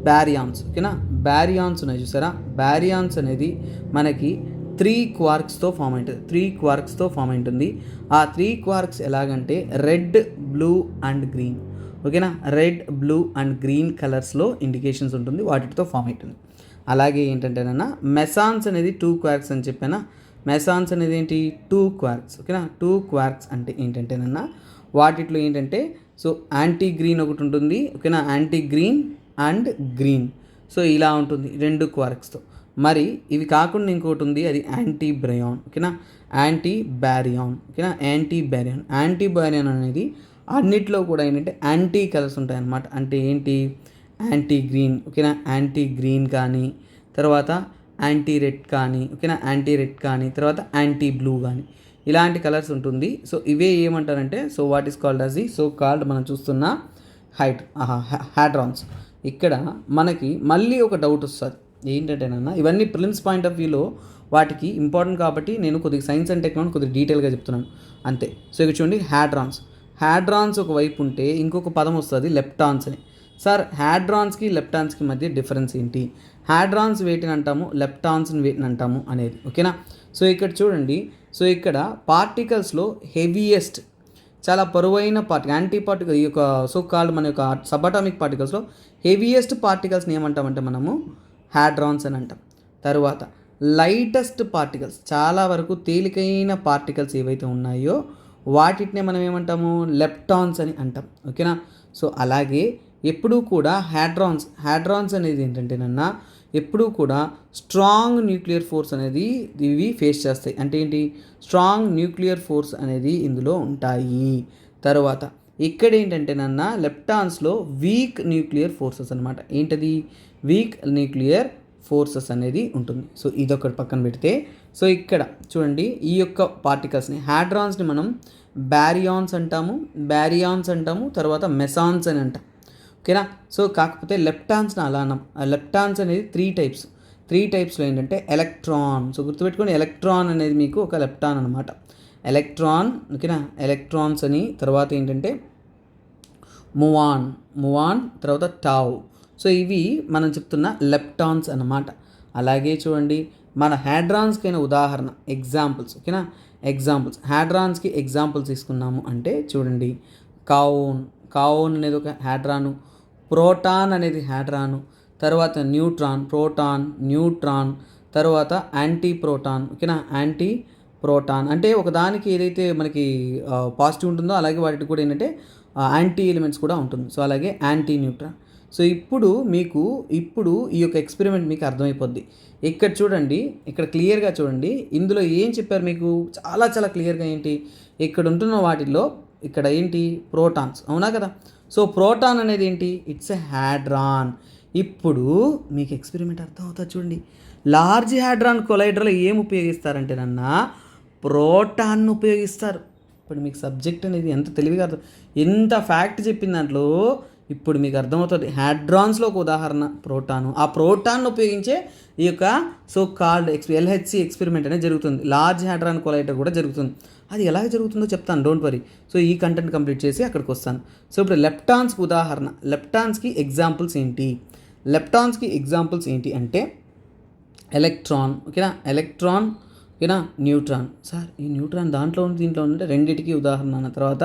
baryons. ఓకేనా, బ్యారియాన్స్ ఉన్నాయి చూసారా, బ్యారియాన్స్ అనేది మనకి 3 క్వార్క్స్తో ఫామ్ అవుతుంది. ఆ 3 క్వార్క్స్ ఎలాగంటే రెడ్, బ్లూ అండ్ గ్రీన్. ఓకేనా, రెడ్, బ్లూ అండ్ గ్రీన్ కలర్స్లో ఇండికేషన్స్ ఉంటుంది, వాటితో ఫామ్ అవుతుంది. అలాగే ఏంటంటేనన్నా మెసాన్స్ అనేది 2 క్వార్క్స్ అని చెప్పానా, మెసాన్స్ అనేది ఏంటి 2 క్వార్క్స్. ఓకేనా, 2 క్వార్క్స్ అంటే ఏంటంటేనన్నా వాటిలో ఏంటంటే సో యాంటీ గ్రీన్ ఒకటి ఉంటుంది. ఓకేనా, anti green and green. So ఇలా ఉంటుంది 2 క్వార్క్స్తో. మరి ఇవి కాకుండా ఇంకోటి ఉంది, అది యాంటీ బ్రయాన్. ఓకేనా, యాంటీ బ్యారియాన్. ఓకేనా, యాంటీ బ్యారియాన్. యాంటీ బ్యారియాన్ అనేది అన్నిట్లో కూడా ఏంటంటే యాంటీ కలర్స్ ఉంటాయి అన్నమాట. అంటే ఏంటి, యాంటీ గ్రీన్. ఓకేనా, యాంటీ గ్రీన్ కానీ, తర్వాత యాంటీ రెడ్ కానీ, ఓకేనా, యాంటీ రెడ్ కానీ, తర్వాత యాంటీ బ్లూ కానీ, ఇలాంటి కలర్స్ ఉంటుంది. సో ఇవే ఏమంటారంటే, so what is called as the so called మనం చూస్తున్న హ్యాడ్రాన్స్. ఇక్కడ మనకి మళ్ళీ ఒక డౌట్ వస్తుంది ఏంటంటేనన్నా, ఇవన్నీ ప్రిలిమ్స్ పాయింట్ ఆఫ్ వ్యూలో వాటికి ఇంపార్టెంట్ కాబట్టి నేను కొద్దిగా సైన్స్ అండ్ టెక్నాలజీ కొద్దిగా డీటెయిల్గా చెప్తున్నాను అంతే. సో ఇక్కడ చూడండి, హ్యాడ్రాన్స్ ఒక వైపు ఉంటే ఇంకొక పదం వస్తుంది లెప్టాన్స్ అని. సార్ హ్యాడ్రాన్స్కి లెప్టాన్స్కి మధ్య డిఫరెన్స్ ఏంటి, హ్యాడ్రాన్స్ వేటిని అంటాము, లెప్టాన్స్ని వేటిని అంటాము అనేది. ఓకేనా, సో ఇక్కడ చూడండి, సో ఇక్కడ పార్టికల్స్లో హెవీయెస్ట్, చాలా బరువైన యాంటీ పార్టికల్, ఈ యొక్క సో కాల్డ్ మన యొక్క సబాటామిక్ పార్టికల్స్లో హెవీయెస్ట్ పార్టికల్స్ని ఏమంటామంటే మనము హ్యాడ్రాన్స్ అని అంటాం. తర్వాత లైటెస్ట్ పార్టికల్స్, చాలా వరకు తేలికైన పార్టికల్స్ ఏవైతే ఉన్నాయో వాటినే మనం ఏమంటాము, లెప్టాన్స్ అని అంటాం. ఓకేనా, సో అలాగే ఎప్పుడూ కూడా హ్యాడ్రాన్స్ అనేది ఏంటంటేనన్నా ఎప్పుడూ కూడా స్ట్రాంగ్ న్యూక్లియర్ ఫోర్స్ అనేది ఇవి ఫేస్ చేస్తాయి. అంటే ఏంటి, స్ట్రాంగ్ న్యూక్లియర్ ఫోర్స్ అనేది ఇందులో ఉంటాయి. తర్వాత ఇక్కడ ఏంటంటేనన్నా లెప్టాన్స్లో వీక్ న్యూక్లియర్ ఫోర్సెస్ అనమాట. ఏంటది, వీక్ న్యూక్లియర్ ఫోర్సెస్ అనేది ఉంటుంది. సో ఇదొకటి పక్కన పెడితే, సో ఇక్కడ చూడండి, ఈ యొక్క పార్టికల్స్ని హ్యాడ్రాన్స్ని మనం బ్యారియాన్స్ అంటాము, తర్వాత మెసాన్స్ అని అంటాం. ఓకేనా, సో కాకపోతే లెప్టాన్స్ని అలా అన్నాం. లెప్టాన్స్ అనేది త్రీ టైప్స్లో ఏంటంటే ఎలక్ట్రాన్. సో గుర్తుపెట్టుకోండి, ఎలక్ట్రాన్ అనేది మీకు ఒక లెప్టాన్ అనమాట. ఎలక్ట్రాన్, ఓకేనా, ఎలక్ట్రాన్స్ అని, తర్వాత ఏంటంటే మువాన్, తర్వాత టావ్. సో ఇవి మనం చెప్తున్న లెప్టాన్స్ అన్నమాట. అలాగే చూడండి, మన హ్యాడ్రాన్స్కైనా ఉదాహరణ ఎగ్జాంపుల్స్. ఓకేనా, హ్యాడ్రాన్స్కి ఎగ్జాంపుల్స్ తీసుకున్నాము అంటే చూడండి, కావోన్ అనేది ఒక హ్యాడ్రాను, ప్రోటాన్ అనేది హ్యాడ్రాను, తర్వాత న్యూట్రాన్, తర్వాత యాంటీ ప్రోటాన్. ఓకేనా, యాంటీ ప్రోటాన్ అంటే ఒకదానికి ఏదైతే మనకి పాజిటివ్ ఉంటుందో అలాగే వాటికి కూడా ఏంటంటే యాంటీ ఎలిమెంట్స్ కూడా ఉంటుంది. సో అలాగే యాంటీ న్యూట్రాన్. సో ఇప్పుడు ఈ యొక్క ఎక్స్పెరిమెంట్ మీకు అర్థమైపోద్ది. ఇక్కడ చూడండి, ఇక్కడ క్లియర్గా చూడండి, ఇందులో ఏం చెప్పారు మీకు చాలా చాలా క్లియర్గా. ఏంటి, ఇక్కడ ఉంటున్న వాటిల్లో ఇక్కడ ఏంటి, ప్రోటాన్స్, అవునా కదా. సో ప్రోటాన్ అనేది ఏంటి, ఇట్స్ ఎ హ్యాడ్రాన్. ఇప్పుడు మీకు ఎక్స్పెరిమెంట్ అర్థం అవుతుంది చూడండి. లార్జ్ హ్యాడ్రాన్ కొలైడర్లో ఏం ఉపయోగిస్తారంటేనన్నా ప్రోటాన్ను ఉపయోగిస్తారు. ఇప్పుడు మీకు సబ్జెక్ట్ అనేది ఎంత తెలివిగా అర్థం, ఎంత ఫ్యాక్ట్ చెప్పిన దాంట్లో ఇప్పుడు మీకు అర్థమవుతుంది. హ్యాడ్రాన్స్లో ఒక ఉదాహరణ ప్రోటాను, ఆ ప్రోటాన్ను ఉపయోగించే ఈ యొక్క సో కాల్డ్ ఎల్హెచ్సి ఎక్స్పెరిమెంట్ అనేది జరుగుతుంది. లార్జ్ హ్యాడ్రాన్ కొలైడర్ కూడా జరుగుతుంది. అది ఎలా జరుగుతుందో చెప్తాను, డోంట్ వరీ. సో ఈ కంటెంట్ కంప్లీట్ చేసి అక్కడికి వస్తాను. సో ఇప్పుడు లెప్టాన్స్కి ఉదాహరణ, లెప్టాన్స్కి ఎగ్జాంపుల్స్ ఏంటి అంటే ఎలక్ట్రాన్. ఓకేనా, న్యూట్రాన్. సార్ ఈ న్యూట్రాన్ దాంట్లో ఉంది దీంట్లో ఉంటే రెండింటికి ఉదాహరణ. తర్వాత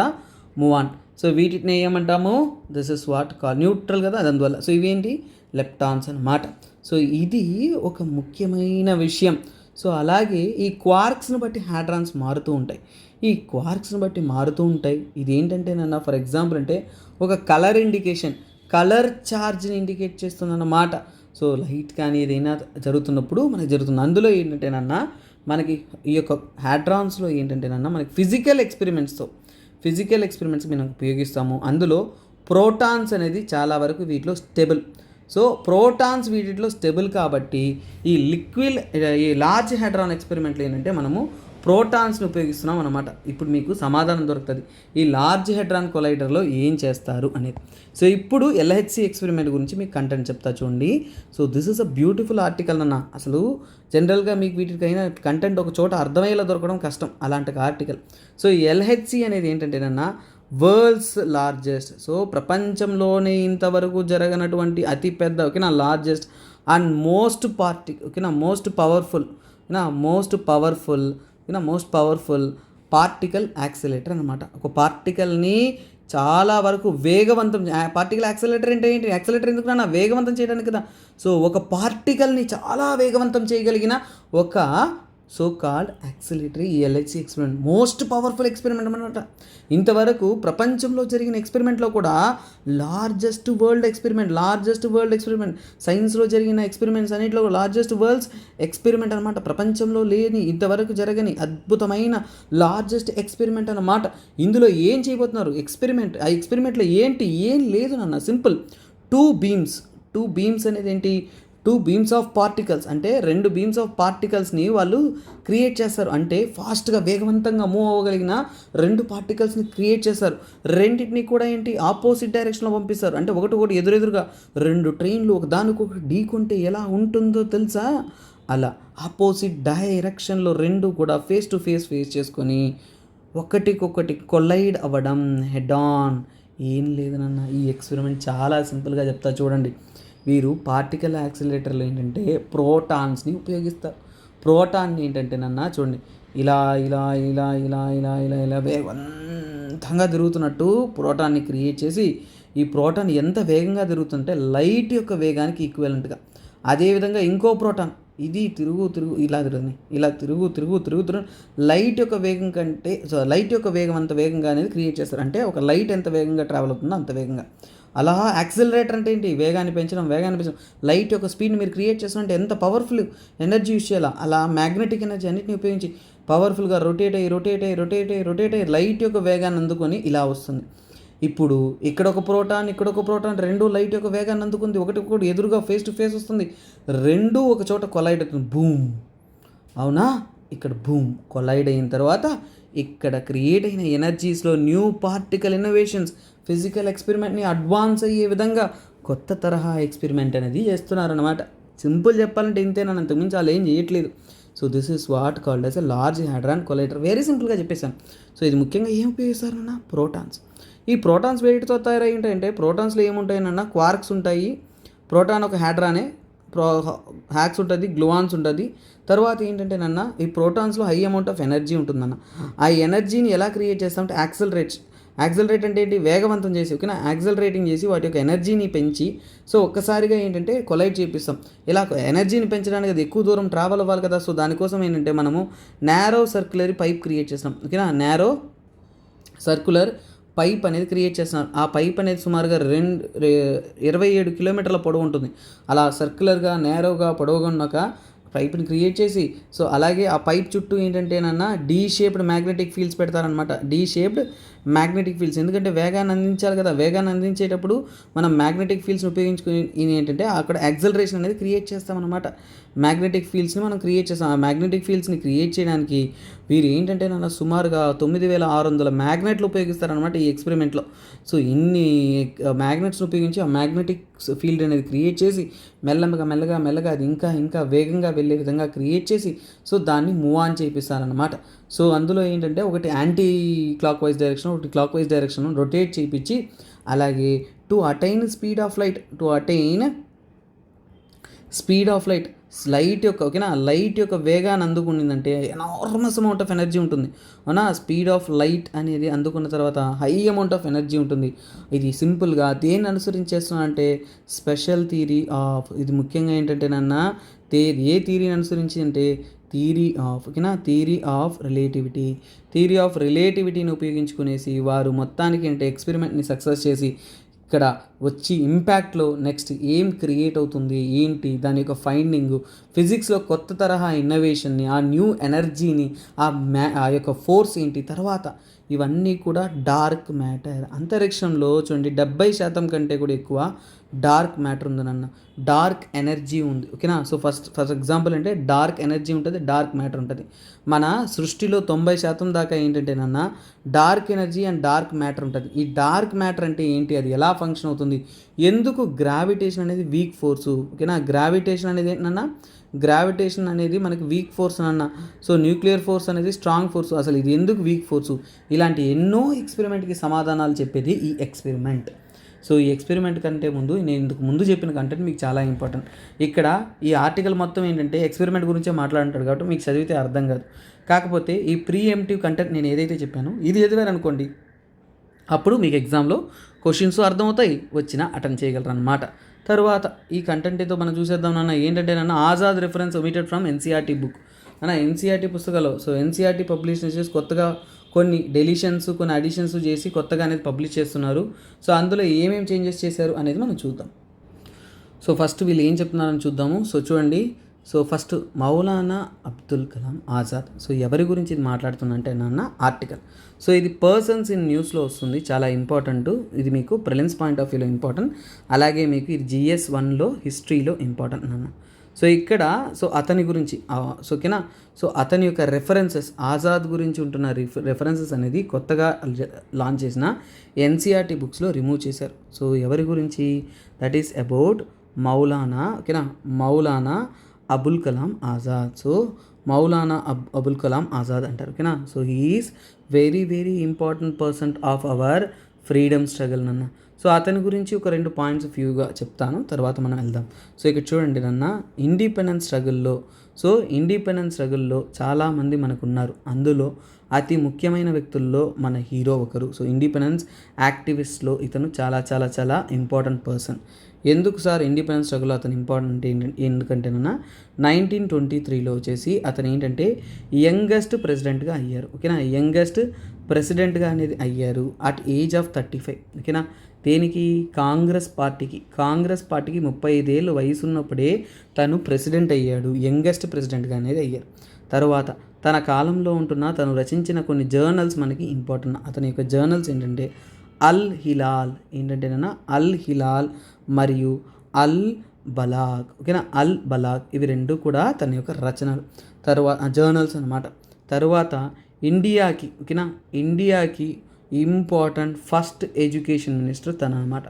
మువాన్. సో వీటిని ఏమంటాము, this is what call neutral కదా, అందువల్ల. సో ఇవేంటి, లెప్టాన్స్ అన్నమాట. సో ఇది ఒక ముఖ్యమైన విషయం. సో అలాగే ఈ క్వార్క్స్ని బట్టి హ్యాడ్రాన్స్ మారుతూ ఉంటాయి. ఇది ఏంటంటేనన్నా ఫర్ ఎగ్జాంపుల్ అంటే ఒక కలర్ ఇండికేషన్, కలర్ ఛార్జ్ని ఇండికేట్ చేస్తుందన్నమాట. సో లైట్ కానీ ఏదైనా జరుగుతున్నప్పుడు మనకి జరుగుతుంది. అందులో ఏంటంటేనన్నా మనకి ఈ యొక్క హ్యాడ్రాన్స్లో ఏంటంటేనన్నా మనకి ఫిజికల్ ఎక్స్పెరిమెంట్స్ మనం ఉపయోగిస్తాము. అందులో ప్రోటాన్స్ అనేది చాలా వరకు వీటిలో స్టెబుల్. సో ప్రోటాన్స్ వీటిలో స్టెబుల్ కాబట్టి ఈ లార్జ్ హ్యాడ్రాన్ ఎక్స్పెరిమెంట్లో ఏంటంటే మనము ప్రోటాన్స్ని ఉపయోగిస్తున్నాం అన్నమాట. ఇప్పుడు మీకు సమాధానం దొరుకుతుంది ఈ లార్జ్ హ్యాడ్రాన్ కొలైడర్లో ఏం చేస్తారు అనేది. సో ఇప్పుడు ఎల్హెచ్సి ఎక్స్పెరిమెంట్ గురించి మీకు కంటెంట్ చెప్తా చూడండి. So this is a beautiful article అన్న. అసలు జనరల్గా మీకు వీటికైనా కంటెంట్ ఒక చోట అర్థమయ్యేలా దొరకడం కష్టం, అలాంటి ఆర్టికల్. సో ఎల్హెచ్సి అనేది ఏంటంటేనన్నా వరల్డ్స్ లార్జెస్ట్, సో ప్రపంచంలోనే ఇంతవరకు జరగనటువంటి అతిపెద్ద, ఓకేనా, largest and most powerful particle accelerator అనమాట. ఒక పార్టికల్ని చాలా వరకు వేగవంతం, పార్టికల్ యాక్సిలరేటర్ అంటే ఏంటి, యాక్సిలరేటర్ ఎందుకు నా వేగవంతం చేయడానికి కదా. సో ఒక పార్టికల్ని చాలా వేగవంతం చేయగలిగిన ఒక so called accelerator LHC experiment. Most powerful experiment అనమాట. ఇంతవరకు ప్రపంచంలో జరిగిన ఎక్స్పెరిమెంట్లో కూడా లార్జెస్ట్ వరల్డ్ ఎక్స్పెరిమెంట్ సైన్స్లో జరిగిన ఎక్స్పెరిమెంట్స్ అన్నింటిలో లార్జెస్ట్ వరల్డ్స్ ఎక్స్పెరిమెంట్ అనమాట. ప్రపంచంలో లేని ఇంతవరకు జరగని అద్భుతమైన లార్జెస్ట్ ఎక్స్పెరిమెంట్ అన్నమాట. ఇందులో ఏం చేయబోతున్నారు ఎక్స్పెరిమెంట్, ఆ ఎక్స్పెరిమెంట్లో ఏంటి, ఏం లేదు నాన్న, సింపుల్. టూ బీమ్స్ అనేది ఏంటి, టూ బీమ్స్ ఆఫ్ పార్టికల్స్, అంటే రెండు బీమ్స్ ఆఫ్ పార్టికల్స్ని వాళ్ళు క్రియేట్ చేస్తారు. అంటే ఫాస్ట్గా వేగవంతంగా మూవ్ అవ్వగలిగిన రెండు పార్టికల్స్ని క్రియేట్ చేస్తారు. రెండింటిని కూడా ఏంటి ఆపోజిట్ డైరెక్షన్లో పంపిస్తారు. అంటే ఒకటి ఎదురెదురుగా రెండు ట్రైన్లు ఒకదానికొకటి ఢీకొంటే ఎలా ఉంటుందో తెలుసా, అలా ఆపోజిట్ డైరెక్షన్లో రెండు కూడా ఫేస్ టు ఫేస్ చేసుకొని ఒకటికొకటి కొలైడ్ అవ్వడం, హెడ్ ఆన్. ఏం లేదు నాన్న, ఈ ఎక్స్పెరిమెంట్ చాలా సింపుల్గా చెప్తా చూడండి. వీరు పార్టికల్ యాక్సిలరేటర్లు ఏంటంటే ప్రోటాన్స్ని ఉపయోగిస్తారు. ప్రోటాన్ని ఏంటంటే నాన్న చూడండి, ఇలా ఇలా ఇలా ఇలా ఇలా ఇలా ఇలా వేగవంతంగా తిరుగుతున్నట్టు ప్రోటాన్ని క్రియేట్ చేసి, ఈ ప్రోటాన్ ఎంత వేగంగా తిరుగుతుంటే లైట్ యొక్క వేగానికి ఈక్వలెంట్గా, అదేవిధంగా ఇంకో ప్రోటాన్ ఇది ఇలా తిరుగు లైట్ యొక్క వేగం కంటే లైట్ యొక్క వేగం అంత వేగంగా అనేది క్రియేట్ చేస్తారు. అంటే ఒక లైట్ ఎంత వేగంగా ట్రావెల్ అవుతుందో అంత వేగంగా. అలా యాక్సిలరేటర్ అంటే ఏంటి, వేగాన్ని పెంచడం. లైట్ యొక్క స్పీడ్ని మీరు క్రియేట్ చేస్తారంటే ఎంత పవర్ఫుల్ ఎనర్జీ యూస్ చేయాలా, అలా మ్యాగ్నెటిక్ ఎనర్జీ అన్నిటిని ఉపయోగించి పవర్ఫుల్గా రొటేట్ అయ్యి లైట్ యొక్క వేగాన్ని అందుకొని ఇలా వస్తుంది. ఇప్పుడు ఇక్కడ ఒక ప్రోటాన్ రెండు లైట్ యొక్క వేగాన్ని అందుకుంది, ఒకటి ఎదురుగా ఫేస్ టు ఫేస్ వస్తుంది, రెండు ఒక చోట కొలైడ్ అవుతుంది, బూమ్. అవునా, ఇక్కడ బూమ్ కొలైడ్ అయిన తర్వాత ఇక్కడ క్రియేట్ అయిన ఎనర్జీస్లో న్యూ పార్టికల్ ఇన్నోవేషన్స్, ఫిజికల్ ఎక్స్పెరిమెంట్ని అడ్వాన్స్ అయ్యే విధంగా కొత్త తరహా ఎక్స్పెరిమెంట్ అనేది చేస్తున్నారన్నమాట. సింపుల్ చెప్పాలంటే ఇంతేనా, అంతకుమించి వాళ్ళు ఏం చేయట్లేదు. So this is what called as a large hadron collider. Very సింపుల్గా చెప్పేశాను. సో ఇది ముఖ్యంగా ఏం ఉపయోగిస్తారన్నా, ప్రోటాన్స్. ఈ ప్రోటాన్స్ వేటితో తయారై ఉంటాయంటే, ప్రోటాన్స్లో ఏముంటాయనన్నా, క్వార్క్స్ ఉంటాయి, ప్రోటాన్ ఒక హ్యాడ్రానే, హ్యాక్స్ ఉంటుంది, గ్లూవాన్స్ ఉంటుంది. తర్వాత ఏంటంటే నన్న ఈ ప్రోటాన్స్లో హై అమౌంట్ ఆఫ్ ఎనర్జీ ఉంటుందన్న. ఆ ఎనర్జీని ఎలా క్రియేట్ చేస్తామంటే యాక్సలరేట్ అంటే ఏంటి, వేగవంతం చేసి, ఓకేనా, యాక్సలరేటింగ్ చేసి వాటి యొక్క ఎనర్జీని పెంచి, సో ఒక్కసారిగా ఏంటంటే కొలైడ్ చేపిస్తాం. ఇలా ఎనర్జీని పెంచడానికి అది ఎక్కువ దూరం ట్రావెల్ అవ్వాలి కదా. సో దానికోసం ఏంటంటే మనము నారో సర్క్యులర్ పైప్ క్రియేట్ చేస్తాం, ఓకేనా. నారో సర్క్యులర్ పైప్ అనేది క్రియేట్ చేస్తున్నారు. ఆ పైప్ అనేది సుమారుగా 27 కిలోమీటర్ల పొడవు ఉంటుంది. అలా సర్క్యులర్గా నేరోగా పొడవుగా ఉన్నాక పైప్ని క్రియేట్ చేసి, సో అలాగే ఆ పైప్ చుట్టూ ఏంటంటేనన్నా డీ షేప్డ్ మ్యాగ్నెటిక్ ఫీల్డ్స్ పెడతారనమాట. డీ షేప్డ్ మ్యాగ్నెటిక్ ఫీల్డ్స్, ఎందుకంటే వేగాన్ని అందించాలి కదా. వేగాన్ని అందించేటప్పుడు మనం మ్యాగ్నెటిక్ ఫీల్డ్స్ని ఉపయోగించుకుని ఏంటంటే అక్కడ యాక్సలరేషన్ అనేది క్రియేట్ చేస్తామన్నమాట. మ్యాగ్నెటిక్ ఫీల్డ్స్ని మనం క్రియేట్ చేస్తాం. ఆ మ్యాగ్నెటిక్ ఫీల్డ్స్ని క్రియేట్ చేయడానికి వీరు ఏంటంటే నన్ను సుమారుగా 9600 మ్యాగ్నెట్లు ఉపయోగిస్తారనమాట ఈ ఎక్స్పెరిమెంట్లో. సో ఇన్ని మ్యాగ్నెట్స్ని ఉపయోగించి ఆ మ్యాగ్నెటిక్ ఫీల్డ్ అనేది క్రియేట్ చేసి మెల్లగా అది ఇంకా వేగంగా వెళ్ళే విధంగా క్రియేట్ చేసి, సో దాన్ని మూవ్ ఆన్ చేయిస్తారనమాట. సో అందులో ఏంటంటే ఒకటి యాంటీ క్లాక్ వైజ్ డైరెక్షన్, ఒకటి క్లాక్ వైజ్ డైరెక్షన్ రొటేట్ చేయించి, అలాగే to attain speed of light light యొక్క, ఓకేనా, లైట్ యొక్క వేగాన్ని అందుకునిందంటే ఎనార్మస్ అమౌంట్ ఆఫ్ ఎనర్జీ ఉంటుంది, అవునా. స్పీడ్ ఆఫ్ లైట్ అనేది అందుకున్న తర్వాత హై అమౌంట్ ఆఫ్ ఎనర్జీ ఉంటుంది. ఇది సింపుల్గా దేన్ని అనుసరించేస్తున్నా అంటే స్పెషల్ థియరీ ఆఫ్, ఇది ముఖ్యంగా ఏంటంటే ఏ థియరీని అనుసరించి అంటే థియరీ ఆఫ్ రిలేటివిటీని ఉపయోగించుకునేసి వారు మొత్తానికి అంటే ఎక్స్పెరిమెంట్ని సక్సెస్ చేసి ఇక్కడ వచ్చి ఇంపాక్ట్లో నెక్స్ట్ ఏం క్రియేట్ అవుతుంది ఏంటి, దాని యొక్క ఫైండింగ్, ఫిజిక్స్లో కొత్త తరహా ఇన్నోవేషన్ని, ఆ న్యూ ఎనర్జీని, ఆ యొక్క ఫోర్స్ ఏంటి, తర్వాత ఇవన్నీ కూడా డార్క్ మ్యాటర్. అంతరిక్షంలో చూడండి 70% కంటే కూడా ఎక్కువ డార్క్ మ్యాటర్ ఉంది నాన్న, డార్క్ ఎనర్జీ ఉంది, ఓకేనా. సో ఫస్ట్ ఎగ్జాంపుల్ అంటే డార్క్ ఎనర్జీ ఉంటుంది, డార్క్ మ్యాటర్ ఉంటుంది. మన సృష్టిలో 90% దాకా ఏంటంటే నాన్న dark energy and dark matter ఉంటుంది. ఈ డార్క్ మ్యాటర్ అంటే ఏంటి, అది ఎలా ఫంక్షన్ అవుతుంది, ఎందుకు గ్రావిటేషన్ అనేది వీక్ ఫోర్సు, ఓకేనా. గ్రావిటేషన్ అనేది ఏంటన్నా, గ్రావిటేషన్ అనేది మనకి వీక్ ఫోర్స్ అన్న. సో న్యూక్లియర్ ఫోర్స్ అనేది స్ట్రాంగ్ ఫోర్స్, అసలు ఇది ఎందుకు వీక్ ఫోర్సు, ఇలాంటి ఎన్నో ఎక్స్పెరిమెంట్కి సమాధానాలు చెప్పేది ఈ ఎక్స్పెరిమెంట్. సో ఈ ఎక్స్పెరిమెంట్ కంటే ముందు నేను ఇందుకు ముందు చెప్పిన కంటెంట్ మీకు చాలా ఇంపార్టెంట్. ఇక్కడ ఈ ఆర్టికల్ మొత్తం ఏంటంటే ఎక్స్పెరిమెంట్ గురించే మాట్లాడుతాడు కాబట్టి మీకు చదివితే అర్థం కాదు. కాకపోతే ఈ ప్రీఎంప్టివ్ కంటెంట్ నేను ఏదైతే చెప్పానో ఇది చదివారు అనుకోండి, అప్పుడు మీకు ఎగ్జామ్లో క్వశ్చన్స్ అర్థమవుతాయి, వచ్చినా అటెండ్ చేయగలరు అనమాట. తర్వాత ఈ కంటెంట్ ఏదో మనం చూసేద్దాం నాన్న. ఏంటంటే నాన్న Azad reference omitted from NCERT book. అన్న ఎన్సీఆర్టీ పుస్తకాలు. సో ఎన్సీఆర్టీ పబ్లిష్ చేసి కొత్తగా కొన్ని డెలిషన్స్, కొన్ని అడిషన్స్ చేసి కొత్తగా అనేది పబ్లిష్ చేస్తున్నారు. సో అందులో ఏమేమి చేంజెస్ చేశారు అనేది మనం చూద్దాం. సో ఫస్ట్ వీళ్ళు ఏం చెప్తున్నారని చూద్దాము. సో చూడండి, so first Maulana Abdul Kalam Azad. So ఎవరి గురించి ఇది మాట్లాడుతున్నంటే నాన్న ఆర్టికల్. సో ఇది పర్సన్స్ ఇన్ న్యూస్లో వస్తుంది, చాలా ఇంపార్టెంట్. ఇది మీకు ప్రిలిమ్స్ పాయింట్ ఆఫ్ వ్యూలో ఇంపార్టెంట్, అలాగే మీకు ఇది GS 1లో హిస్టరీలో ఇంపార్టెంట్ నాన్న. సో ఇక్కడ సో అతని గురించి సో ఓకేనా. సో అతని యొక్క రెఫరెన్సెస్, ఆజాద్ గురించి ఉంటున్న రెఫరెన్సెస్ అనేది కొత్తగా లాంచ్ చేసిన NCERT బుక్స్లో రిమూవ్ చేశారు. సో ఎవరి గురించి? దట్ ఈస్ అబౌట్ మౌలానా, ఓకేనా, మౌలానా అబుల్ కలాం ఆజాద్. సో మౌలానా అబుల్ కలాం ఆజాద్ అంటారు, ఓకేనా. So he is very very important person of our freedom struggle నన్న. సో అతని గురించి ఒక 2 పాయింట్స్ ఫ్యూగా చెప్తాను, తర్వాత మనం వెళ్దాం. సో ఇక్కడ చూడండి నన్న, ఇండిపెండెన్స్ స్ట్రగుల్లో చాలామంది మనకు ఉన్నారు. అందులో అతి ముఖ్యమైన వ్యక్తుల్లో మన హీరో ఒకరు. సో ఇండిపెండెన్స్ యాక్టివిస్ట్లో ఇతను చాలా చాలా చాలా ఇంపార్టెంట్ పర్సన్. ఎందుకు సార్ ఇండిపెండెన్స్ స్ట్రగుల్ అతను ఇంపార్టెంట్ ఎందుకంటేనన్నా 1923లో వచ్చేసి అతను ఏంటంటే యంగెస్ట్ ప్రెసిడెంట్గా అయ్యారు, ఓకేనా. యంగెస్ట్ ప్రెసిడెంట్గా అనేది అయ్యారు అట్ ఏజ్ ఆఫ్ 35, ఓకేనా. దేనికి? కాంగ్రెస్ పార్టీకి 35 ఏళ్ళు వయసు ఉన్నప్పుడే తను ప్రెసిడెంట్ అయ్యాడు, యంగెస్ట్ ప్రెసిడెంట్గా అనేది అయ్యారు. తర్వాత తన కాలంలో ఉంటున్న తను రచించిన కొన్ని జర్నల్స్ మనకి ఇంపార్టెంట్. అతని యొక్క జర్నల్స్ ఏంటంటే అల్ హిలాల్ మరియు అల్ బలాగ్, ఓకేనా. అల్ బలాగ్ ఇవి 2 కూడా తన యొక్క రచనలు, తర్వాత జర్నల్స్ అనమాట. తర్వాత ఇండియాకి ఇంపార్టెంట్ ఫస్ట్ ఎడ్యుకేషన్ మినిస్టర్ తను అనమాట.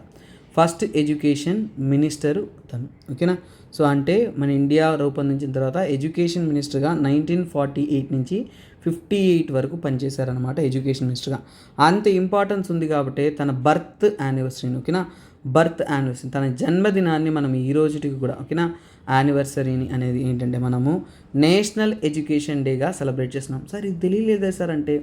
ఫస్ట్ ఎడ్యుకేషన్ మినిస్టరు తను, ఓకేనా. సో అంటే మన ఇండియా రూపొందించిన తర్వాత ఎడ్యుకేషన్ మినిస్టర్గా 1948 నుంచి 58 వరకు పనిచేశారనమాట ఎడ్యుకేషన్ మినిస్టర్గా. అంత ఇంపార్టెన్స్ ఉంది కాబట్టి తన బర్త్ యానివర్సరీని, ఓకేనా, తన జన్మదినాన్ని మనం ఈ రోజుకి కూడా, ఓకేనా, యానివర్సరీని అనేది ఏంటంటే మనము నేషనల్ ఎడ్యుకేషన్ డేగా సెలబ్రేట్ చేస్తున్నాం. సార్ ఇది తెలియలేదా సార్ అంటే,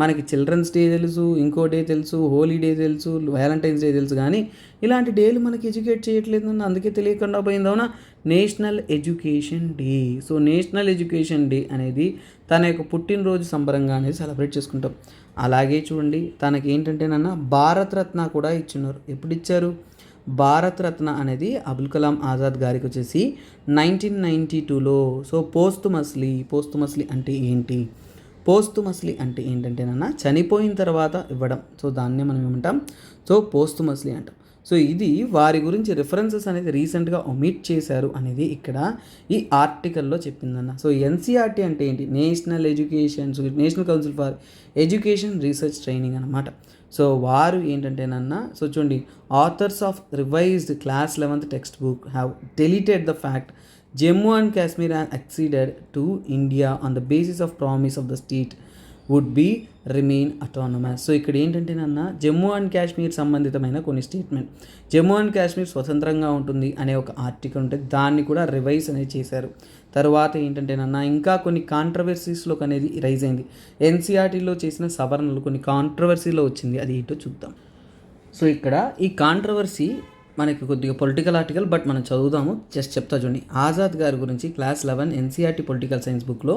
మనకి చిల్డ్రన్స్ డే తెలుసు, ఇంకో డే తెలుసు, హోలీ డే తెలుసు, వ్యాలంటైన్స్ డే తెలుసు, కానీ ఇలాంటి డేలు మనకి ఎడ్యుకేట్ చేయట్లేదు, అందుకే తెలియకుండా పోయింది, అవునా. National education day. So national education day అనేది తన యొక్క పుట్టినరోజు సంబరంగా అనేది సెలబ్రేట్ చేసుకుంటాం. అలాగే చూడండి, తనకి ఏంటంటే నాన్న భారతరత్న కూడా ఇచ్చున్నారు. ఎప్పుడు ఇచ్చారు? భారతరత్న అనేది అబుల్ కలాం ఆజాద్ గారికి వచ్చేసి 1992లో. సో పోస్టుమస్లీ అంటే ఏంటి? పోస్టుమస్లీ అంటే ఏంటంటేనన్నా చనిపోయిన తర్వాత ఇవ్వడం. సో దాన్నే మనం ఏమంటాం? సో పోస్టుమస్లీ అంటాం. సో ఇది వారి గురించి రిఫరెన్సెస్ అనేది రీసెంట్గా ఒమిట్ చేశారు అనేది ఇక్కడ ఈ ఆర్టికల్లో చెప్పిందన్న. సో NCERT అంటే ఏంటి? National council for education research training అనమాట. సో వారు ఏంటంటేనన్నా, సో చూడండి, authors of revised class 11th text book have deleted the fact Jammu and Kashmir has acceded to India on the basis of promise of the state would be remain autonomous. So ఇక్కడ ఏంటంటే నాన్న, జమ్మూ అండ్ కాశ్మీర్ సంబంధితమైన కొన్ని స్టేట్మెంట్, జమ్మూ అండ్ కాశ్మీర్ స్వతంత్రంగా ఉంటుంది అనే ఒక ఆర్టికల్ ఉంటుంది, దాన్ని కూడా రివైజ్ అనేది చేశారు. తర్వాత ఏంటంటే నాన్న, ఇంకా కొన్ని కాంట్రవర్సీస్లోకి అనేది రైజ్ అయింది. NCERTలో చేసిన సవరణలు కొన్ని కాంట్రవర్సీలో వచ్చింది, అది ఏంటో చూద్దాం. సో ఇక్కడ ఈ కాంట్రవర్సీ మనకి కొద్దిగా పొలిటికల్ ఆర్టికల్, బట్ మనం చదువుదాము, జస్ట్ చెప్తా చూడండి. ఆజాద్ గారి గురించి క్లాస్ 11 NCERT పొలిటికల్ సైన్స్ బుక్లో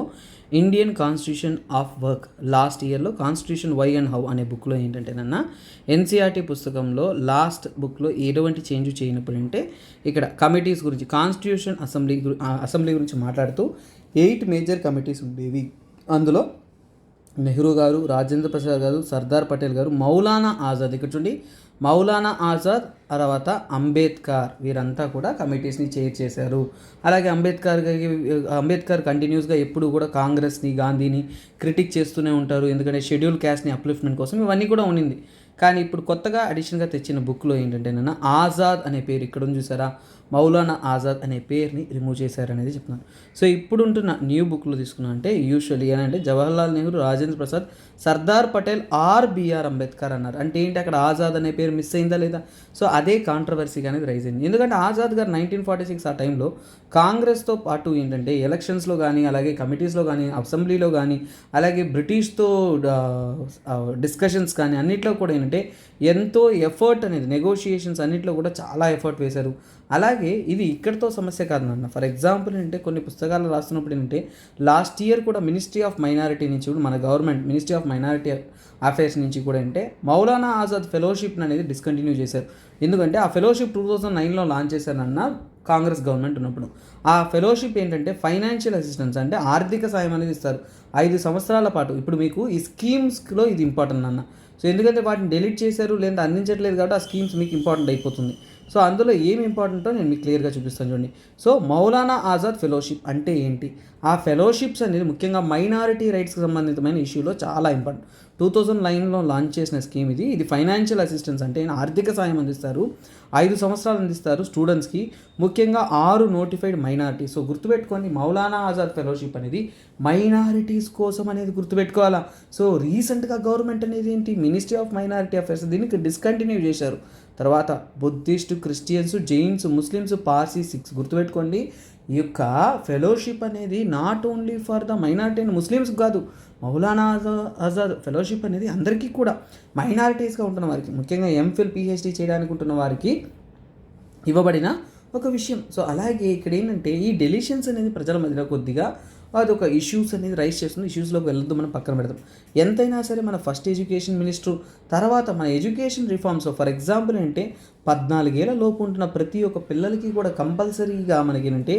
Indian constitution of work last ఇయర్లో కాన్స్టిట్యూషన్ వై అండ్ హౌ అనే బుక్లో ఏంటంటేనన్నా NCERT పుస్తకంలో లాస్ట్ బుక్లో ఎటువంటి చేంజ్ చేయనప్పుడు అంటే ఇక్కడ కమిటీస్ గురించి, కాన్స్టిట్యూషన్ అసెంబ్లీ గురించి మాట్లాడుతూ 8 మేజర్ కమిటీస్ ఉండేవి. అందులో నెహ్రూ గారు, రాజేంద్ర ప్రసాద్ గారు, సర్దార్ పటేల్ గారు, మౌలానా ఆజాద్, ఇక్కడ చూడండి మౌలానా ఆజాద్, తర్వాత అంబేద్కర్, వీరంతా కూడా కమిటీస్ని చైర్ చేశారు. అలాగే అంబేద్కర్ కంటిన్యూస్గా ఎప్పుడు కూడా కాంగ్రెస్ని, గాంధీని క్రిటిక్ చేస్తూనే ఉంటారు, ఎందుకంటే షెడ్యూల్ క్యాస్ట్ని అప్లిఫ్ట్మెంట్ కోసం ఇవన్నీ కూడా ఉండింది. కానీ ఇప్పుడు కొత్తగా అడిషన్గా తెచ్చిన బుక్లో ఏంటంటే నాన్న ఆజాద్ అనే పేరు, ఇక్కడ ఉంది చూసారా, మౌలానా ఆజాద్ అనే పేరుని రిమూవ్ చేశారనేది చెప్తున్నాను. సో ఇప్పుడు ఉంటున్న న్యూ బుక్లో తీసుకున్నా అంటే యూజువల్లీ ఏంటంటే జవహర్లాల్ నెహ్రూ, రాజేంద్ర ప్రసాద్, సర్దార్ పటేల్ ఆర్ బిఆర్ అంబేద్కర్ అన్నారు. అంటే ఏంటి, అక్కడ ఆజాద్ అనే పేరు మిస్ అయిందా లేదా? సో అదే కాంట్రవర్సీగా అనేది రైజ్ అయింది. ఎందుకంటే ఆజాద్ గారు 1946 ఆ టైంలో కాంగ్రెస్తో పాటు ఏంటంటే ఎలక్షన్స్లో కానీ, అలాగే కమిటీస్లో కానీ, అసెంబ్లీలో కానీ, అలాగే బ్రిటిష్తో డిస్కషన్స్ కానీ అన్నిట్లో కూడా ఏంటంటే ఎంతో ఎఫర్ట్ అనేది నెగోషియేషన్స్ అన్నింటిలో కూడా చాలా ఎఫర్ట్ వేశారు. అలాగే ఇది ఇక్కడితో సమస్య కాదు నాన్న. ఫర్ ఎగ్జాంపుల్ ఏంటంటే కొన్ని పుస్తకాలు రాస్తున్నప్పుడు ఏంటంటే లాస్ట్ ఇయర్ కూడా మినిస్ట్రీ ఆఫ్ మైనారిటీ నుంచి కూడా మన government ministry of minority affairs నుంచి కూడా అంటే మౌలానా ఆజాద్ ఫెలోషిప్ అనేది డిస్కంటిన్యూ చేశారు. ఎందుకంటే ఆ ఫెలోషిప్ 2009లో లాంచ్ చేశారన్న కాంగ్రెస్ గవర్నమెంట్ ఉన్నప్పుడు. ఆ ఫెలోషిప్ ఏంటంటే ఫైనాన్షియల్ అసిస్టెన్స్ అంటే ఆర్థిక సాయం అనేది ఇస్తారు 5 సంవత్సరాల పాటు. ఇప్పుడు మీకు ఈ స్కీమ్స్లో ఇది ఇంపార్టెంట్ అన్న. సో ఎందుకంటే వాటిని డెలీట్ చేశారు లేదా అందించట్లేదు కాబట్టి ఆ స్కీమ్స్ మీకు ఇంపార్టెంట్ అయిపోతుంది. సో అందులో ఏమి ఇంపార్టెంటో నేను మీకు క్లియర్గా చూపిస్తాను చూడండి. సో మౌలానా ఆజాద్ ఫెలోషిప్ అంటే ఏంటి? ఆ ఫెలోషిప్స్ అనేది ముఖ్యంగా మైనారిటీ రైట్స్కి సంబంధితమైన ఇష్యూలో చాలా ఇంపార్టెంట్. 2009లో లాంచ్ చేసిన స్కీమ్ ఇది. ఇది ఫైనాన్షియల్ అసిస్టెన్స్ అంటే ఆర్థిక సాయం అందిస్తారు, 5 సంవత్సరాలు అందిస్తారు స్టూడెంట్స్కి, ముఖ్యంగా 6 నోటిఫైడ్ మైనారిటీ. సో గుర్తుపెట్టుకోండి, మౌలానా ఆజాద్ ఫెలోషిప్ అనేది మైనారిటీస్ కోసం అనేది గుర్తుపెట్టుకోవాలా. సో రీసెంట్గా గవర్నమెంట్ అనేది ఏంటి, మినిస్ట్రీ ఆఫ్ మైనారిటీ అఫైర్స్ దీనికి డిస్కంటిన్యూ చేశారు. తర్వాత Buddhist, Christians, Jains, Muslims, Parsi, Sikhs గుర్తుపెట్టుకోండి. ఈ యొక్క ఫెలోషిప్ అనేది not only for the minority and Muslims కాదు, మౌలానా ఆజాద్ ఫెలోషిప్ అనేది అందరికీ కూడా మైనారిటీస్గా ఉంటున్న వారికి, ముఖ్యంగా ఎంఫిల్ పిహెచ్డి చేయడానికి ఉంటున్న వారికి ఇవ్వబడిన ఒక విషయం. సో అలాగే ఇక్కడ ఏంటంటే ఈ డెలిషన్స్ అనేది ప్రజల మధ్యలో కొద్దిగా అదొక ఇష్యూస్ అనేది రైజ్ చేస్తుంది. ఇష్యూస్లోకి వెళ్ళొద్దు, మనం పక్కన పెడతాం. ఎంతైనా సరే మన ఫస్ట్ ఎడ్యుకేషన్ మినిస్టర్ తర్వాత మన ఎడ్యుకేషన్ రిఫార్మ్స్ ఫర్ ఎగ్జాంపుల్ అంటే 14 ఏళ్ల లోపు ఉంటున్న ప్రతి ఒక్క పిల్లలకి కూడా కంపల్సరీగా మనకి ఏంటంటే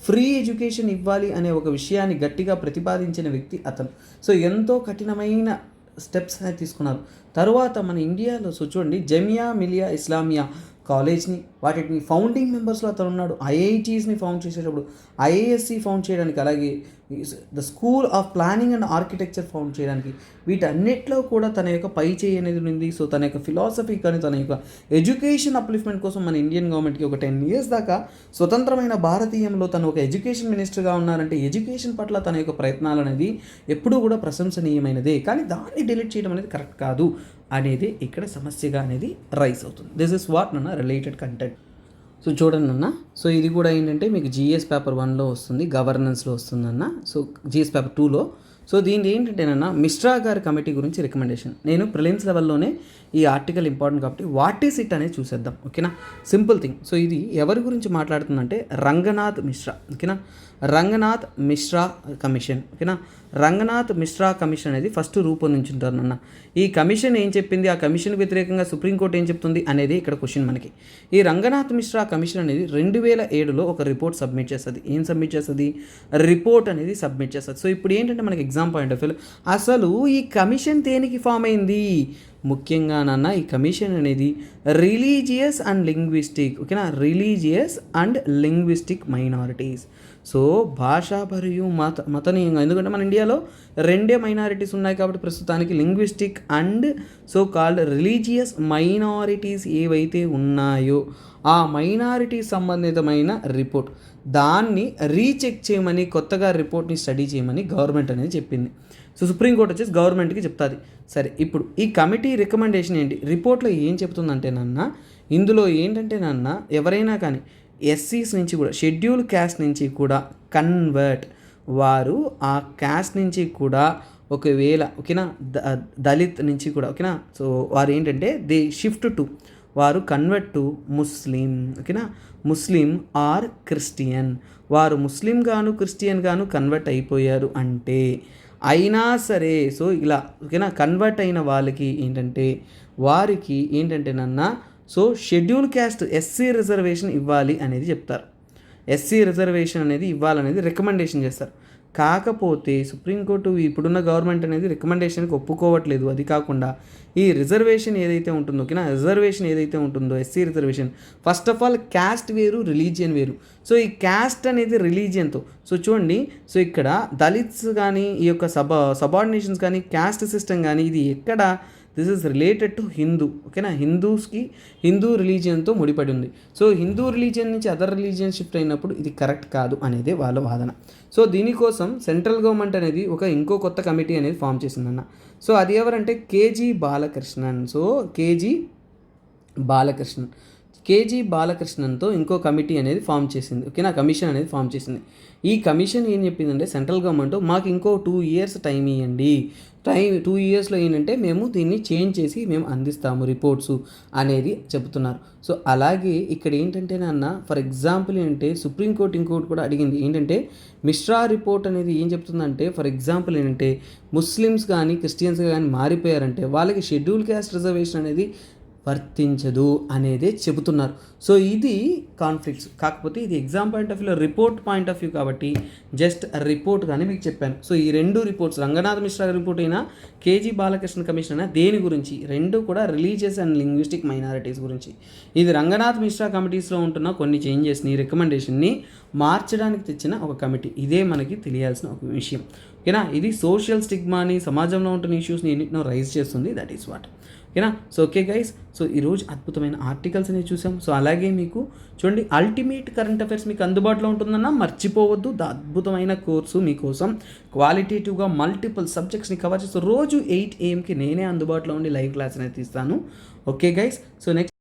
ఫ్రీ ఎడ్యుకేషన్ ఇవ్వాలి అనే ఒక విషయాన్ని గట్టిగా ప్రతిపాదించిన వ్యక్తి అతను. సో ఎంతో కఠినమైన స్టెప్స్ అనేది తీసుకున్నారు. తర్వాత మన ఇండియాలో చూడండి, జమియా మిలియా ఇస్లామియా కాలేజ్ని వాటిని ఫౌండింగ్ మెంబర్స్లో అతను ఉన్నాడు. ఐఐటీస్ని ఫౌండ్ చేసేటప్పుడు ఐఏఎస్సి ఫౌండ్ చేయడానికి, అలాగే the school of planning and architecture found చేయడానికి, వీటన్నిటిలో కూడా తన యొక్క పై చేయి అనేది ఉంది. సో తన యొక్క ఫిలాసఫీ కానీ తన యొక్క ఎడ్యుకేషన్ అప్లిఫ్మెంట్ కోసం మన ఇండియన్ గవర్నమెంట్కి ఒక 10 years దాకా స్వతంత్రమైన భారతీయంలో తను ఒక ఎడ్యుకేషన్ మినిస్టర్గా ఉన్నారంటే ఎడ్యుకేషన్ పట్ల తన యొక్క ప్రయత్నాలు అనేది ఎప్పుడూ కూడా ప్రశంసనీయమైనదే. కానీ దాన్ని డిలీట్ చేయడం అనేది కరెక్ట్ కాదు అనేది ఇక్కడ సమస్యగా అనేది రైజ్ అవుతుంది. దిస్ ఇస్ వాట్ నన్న రిలేటెడ్ కంటెంట్. సో చూడండి అన్న, సో ఇది కూడా ఏంటంటే మీకు జిఎస్ పేపర్ 1లో వస్తుంది, గవర్నెన్స్లో వస్తుందన్న. సో జిఎస్ పేపర్ 2లో సో దీని ఏంటంటేనన్నా మిశ్రా గారి కమిటీ గురించి రికమెండేషన్. నేను ప్రిలిమ్స్ లెవెల్లోనే ఈ ఆర్టికల్ ఇంపార్టెంట్ కాబట్టి వాట్ ఈస్ ఇట్ అనేది చూసేద్దాం. ఓకేనా, సింపుల్ థింగ్. సో ఇది ఎవరి గురించి మాట్లాడుతుందంటే రంగనాథ్ మిశ్రా. ఓకేనా, రంగనాథ్ మిశ్రా కమిషన్. ఓకేనా, రంగనాథ్ మిశ్రా కమిషన్ అనేది ఫస్ట్ రూపొందించుంటారు అన్న. ఈ కమిషన్ ఏం చెప్పింది, ఆ కమిషన్కి వ్యతిరేకంగా సుప్రీంకోర్టు ఏం చెప్తుంది అనేది ఇక్కడ క్వశ్చన్ మనకి. ఈ రంగనాథ్ మిశ్రా కమిషన్ అనేది 2007లో ఒక రిపోర్ట్ సబ్మిట్ చేస్తుంది. ఏం సబ్మిట్ చేస్తుంది, రిపోర్ట్ అనేది సబ్మిట్ చేస్తుంది. సో ఇప్పుడు ఏంటంటే మనకి ఎగ్జామ్ పాయింట్ ఆఫ్ వ్యూ అసలు ఈ కమిషన్ దేనికి ఫామ్ అయింది, ముఖ్యంగా నాన్న ఈ కమిషన్ అనేది రిలీజియస్ అండ్ లింగ్విస్టిక్. ఓకేనా, religious and linguistic minorities. So భాషా మరియు మతనీయంగా, ఎందుకంటే మన ఇండియాలో 2 మైనారిటీస్ ఉన్నాయి కాబట్టి ప్రస్తుతానికి linguistic and so called religious minorities ఏవైతే ఉన్నాయో ఆ మైనారిటీ సంబంధితమైన రిపోర్ట్ దాన్ని రీచెక్ చేయమని, కొత్తగా రిపోర్ట్ని స్టడీ చేయమని గవర్నమెంట్ అనేది చెప్పింది. సో సుప్రీంకోర్టు వచ్చేసి గవర్నమెంట్కి చెప్తుంది. సరే, ఇప్పుడు ఈ కమిటీ రికమెండేషన్ ఏంటి, రిపోర్ట్లో ఏం చెప్తుందంటే నాన్న, ఇందులో ఏంటంటే నాన్న ఎవరైనా కానీ ఎస్సీస్ నుంచి కూడా షెడ్యూల్ క్యాస్ట్ నుంచి కూడా కన్వర్ట్ వారు ఆ క్యాస్ట్ నుంచి కూడా ఒకవేళ ఓకేనా దళిత్ నుంచి కూడా ఓకేనా, సో వారు ఏంటంటే దే షిఫ్ట్ టు వారు కన్వర్ట్ టు ముస్లిం. ఓకేనా, ముస్లిం ఆర్ క్రిస్టియన్, వారు ముస్లిం గాను క్రిస్టియన్ గాను కన్వర్ట్ అయిపోయారు అంటే అయినా సరే సో ఇలా ఓకేనా కన్వర్ట్ అయిన వాళ్ళకి ఏంటంటే వారికి ఏంటంటే నన్న so schedule caste SC reservation ఇవ్వాలి అనేది చెప్తారు. ఎస్సీ రిజర్వేషన్ అనేది ఇవ్వాలనేది రికమెండేషన్ చేస్తారు. కాకపోతే సుప్రీంకోర్టు ఇప్పుడున్న గవర్నమెంట్ అనేది రికమెండేషన్కి ఒప్పుకోవట్లేదు. అది కాకుండా ఈ రిజర్వేషన్ ఏదైతే ఉంటుందో ఓకేనా, రిజర్వేషన్ ఏదైతే ఉంటుందో SC reservation, first of all caste వేరు, రిలీజియన్ వేరు. సో ఈ క్యాస్ట్ అనేది రిలీజియన్తో సో చూడండి, సో ఇక్కడ దళిత్స్ కానీ ఈ యొక్క సబార్డినేషన్స్ కానీ క్యాస్ట్ సిస్టమ్ కానీ ఇది ఎక్కడ this is related to Hindu. ఓకేనా, హిందూ రిలీజియన్తో ముడిపడి ఉంది. సో హిందూ రిలీజియన్ నుంచి అదర్ రిలీజియన్ షిఫ్ట్ అయినప్పుడు ఇది కరెక్ట్ కాదు అనేది వాళ్ళ వాదన. సో దీనికోసం సెంట్రల్ గవర్నమెంట్ అనేది ఇంకో కొత్త కమిటీ అనేది ఫామ్ చేసిందన్న. సో అది ఎవరంటే KG Balakrishnan. So KG Balakrishnan KG బాలకృష్ణన్తో ఇంకో కమిటీ అనేది ఫామ్ చేసింది. ఓకేనా, కమిషన్ అనేది ఫామ్ చేసింది. ఈ కమిషన్ ఏం చెప్పిందంటే సెంట్రల్ గవర్నమెంట్ మాకు ఇంకో 2 ఇయర్స్ టైం ఇవ్వండి, 2 ఇయర్స్లో ఏంటంటే మేము దీన్ని చేంజ్ చేసి మేము అందిస్తాము రిపోర్ట్స్ అనేది చెబుతున్నారు. సో అలాగే ఇక్కడ ఏంటంటే నాన్న ఫర్ ఎగ్జాంపుల్ ఏంటంటే సుప్రీంకోర్టు ఇంకోటి కూడా అడిగింది ఏంటంటే మిశ్రా రిపోర్ట్ అనేది ఏం చెప్తుందంటే ఫర్ ఎగ్జాంపుల్ ఏంటంటే ముస్లిమ్స్ కానీ క్రిస్టియన్స్ కానీ మారిపోయారంటే వాళ్ళకి షెడ్యూల్ క్యాస్ట్ రిజర్వేషన్ అనేది వర్తించదు అనేదే చెబుతున్నారు. సో ఇది కాన్ఫ్లిక్ట్స్, కాకపోతే ఇది ఎగ్జామ్ పాయింట్ ఆఫ్ వ్యూలో రిపోర్ట్ పాయింట్ ఆఫ్ వ్యూ కాబట్టి జస్ట్ రిపోర్ట్ కానీ మీకు చెప్పాను. సో ఈ 2 రిపోర్ట్స్ రంగనాథ్ మిశ్రా రిపోర్ట్ అయినా కేజీ బాలకృష్ణ కమిషన్ అయినా దేని గురించి, 2 కూడా రిలీజియస్ అండ్ లింగ్విస్టిక్ మైనారిటీస్ గురించి. ఇది రంగనాథ్ మిశ్రా కమిటీస్లో ఉంటున్న కొన్ని చేంజెస్ని రికమెండేషన్ని మార్చడానికి తెచ్చిన ఒక కమిటీ. ఇదే మనకి తెలియాల్సిన ఒక విషయం. ఓకేనా, ఇది సోషల్ స్టిగ్మాని సమాజంలో ఉంటున్న ఇష్యూస్ని ఎన్నిటినో రైజ్ చేస్తుంది. That is what. ఓకేనా. సో ఓకే గైస్, సో ఈరోజు అద్భుతమైన ఆర్టికల్స్ అనేవి చూసాం. సో అలాగే మీకు చూడండి అల్టిమేట్ కరెంట్ అఫైర్స్ మీకు అందుబాటులో ఉంటుందన్న మర్చిపోవద్దు. అద్భుతమైన కోర్సు మీకోసం క్వాలిటేటివ్గా మల్టిపుల్ సబ్జెక్ట్స్ని కవర్ చేస్తూ రోజు 8 AM నేనే అందుబాటులో ఉండి లైవ్ క్లాస్ అనేది తీస్తాను. Okay guys, so next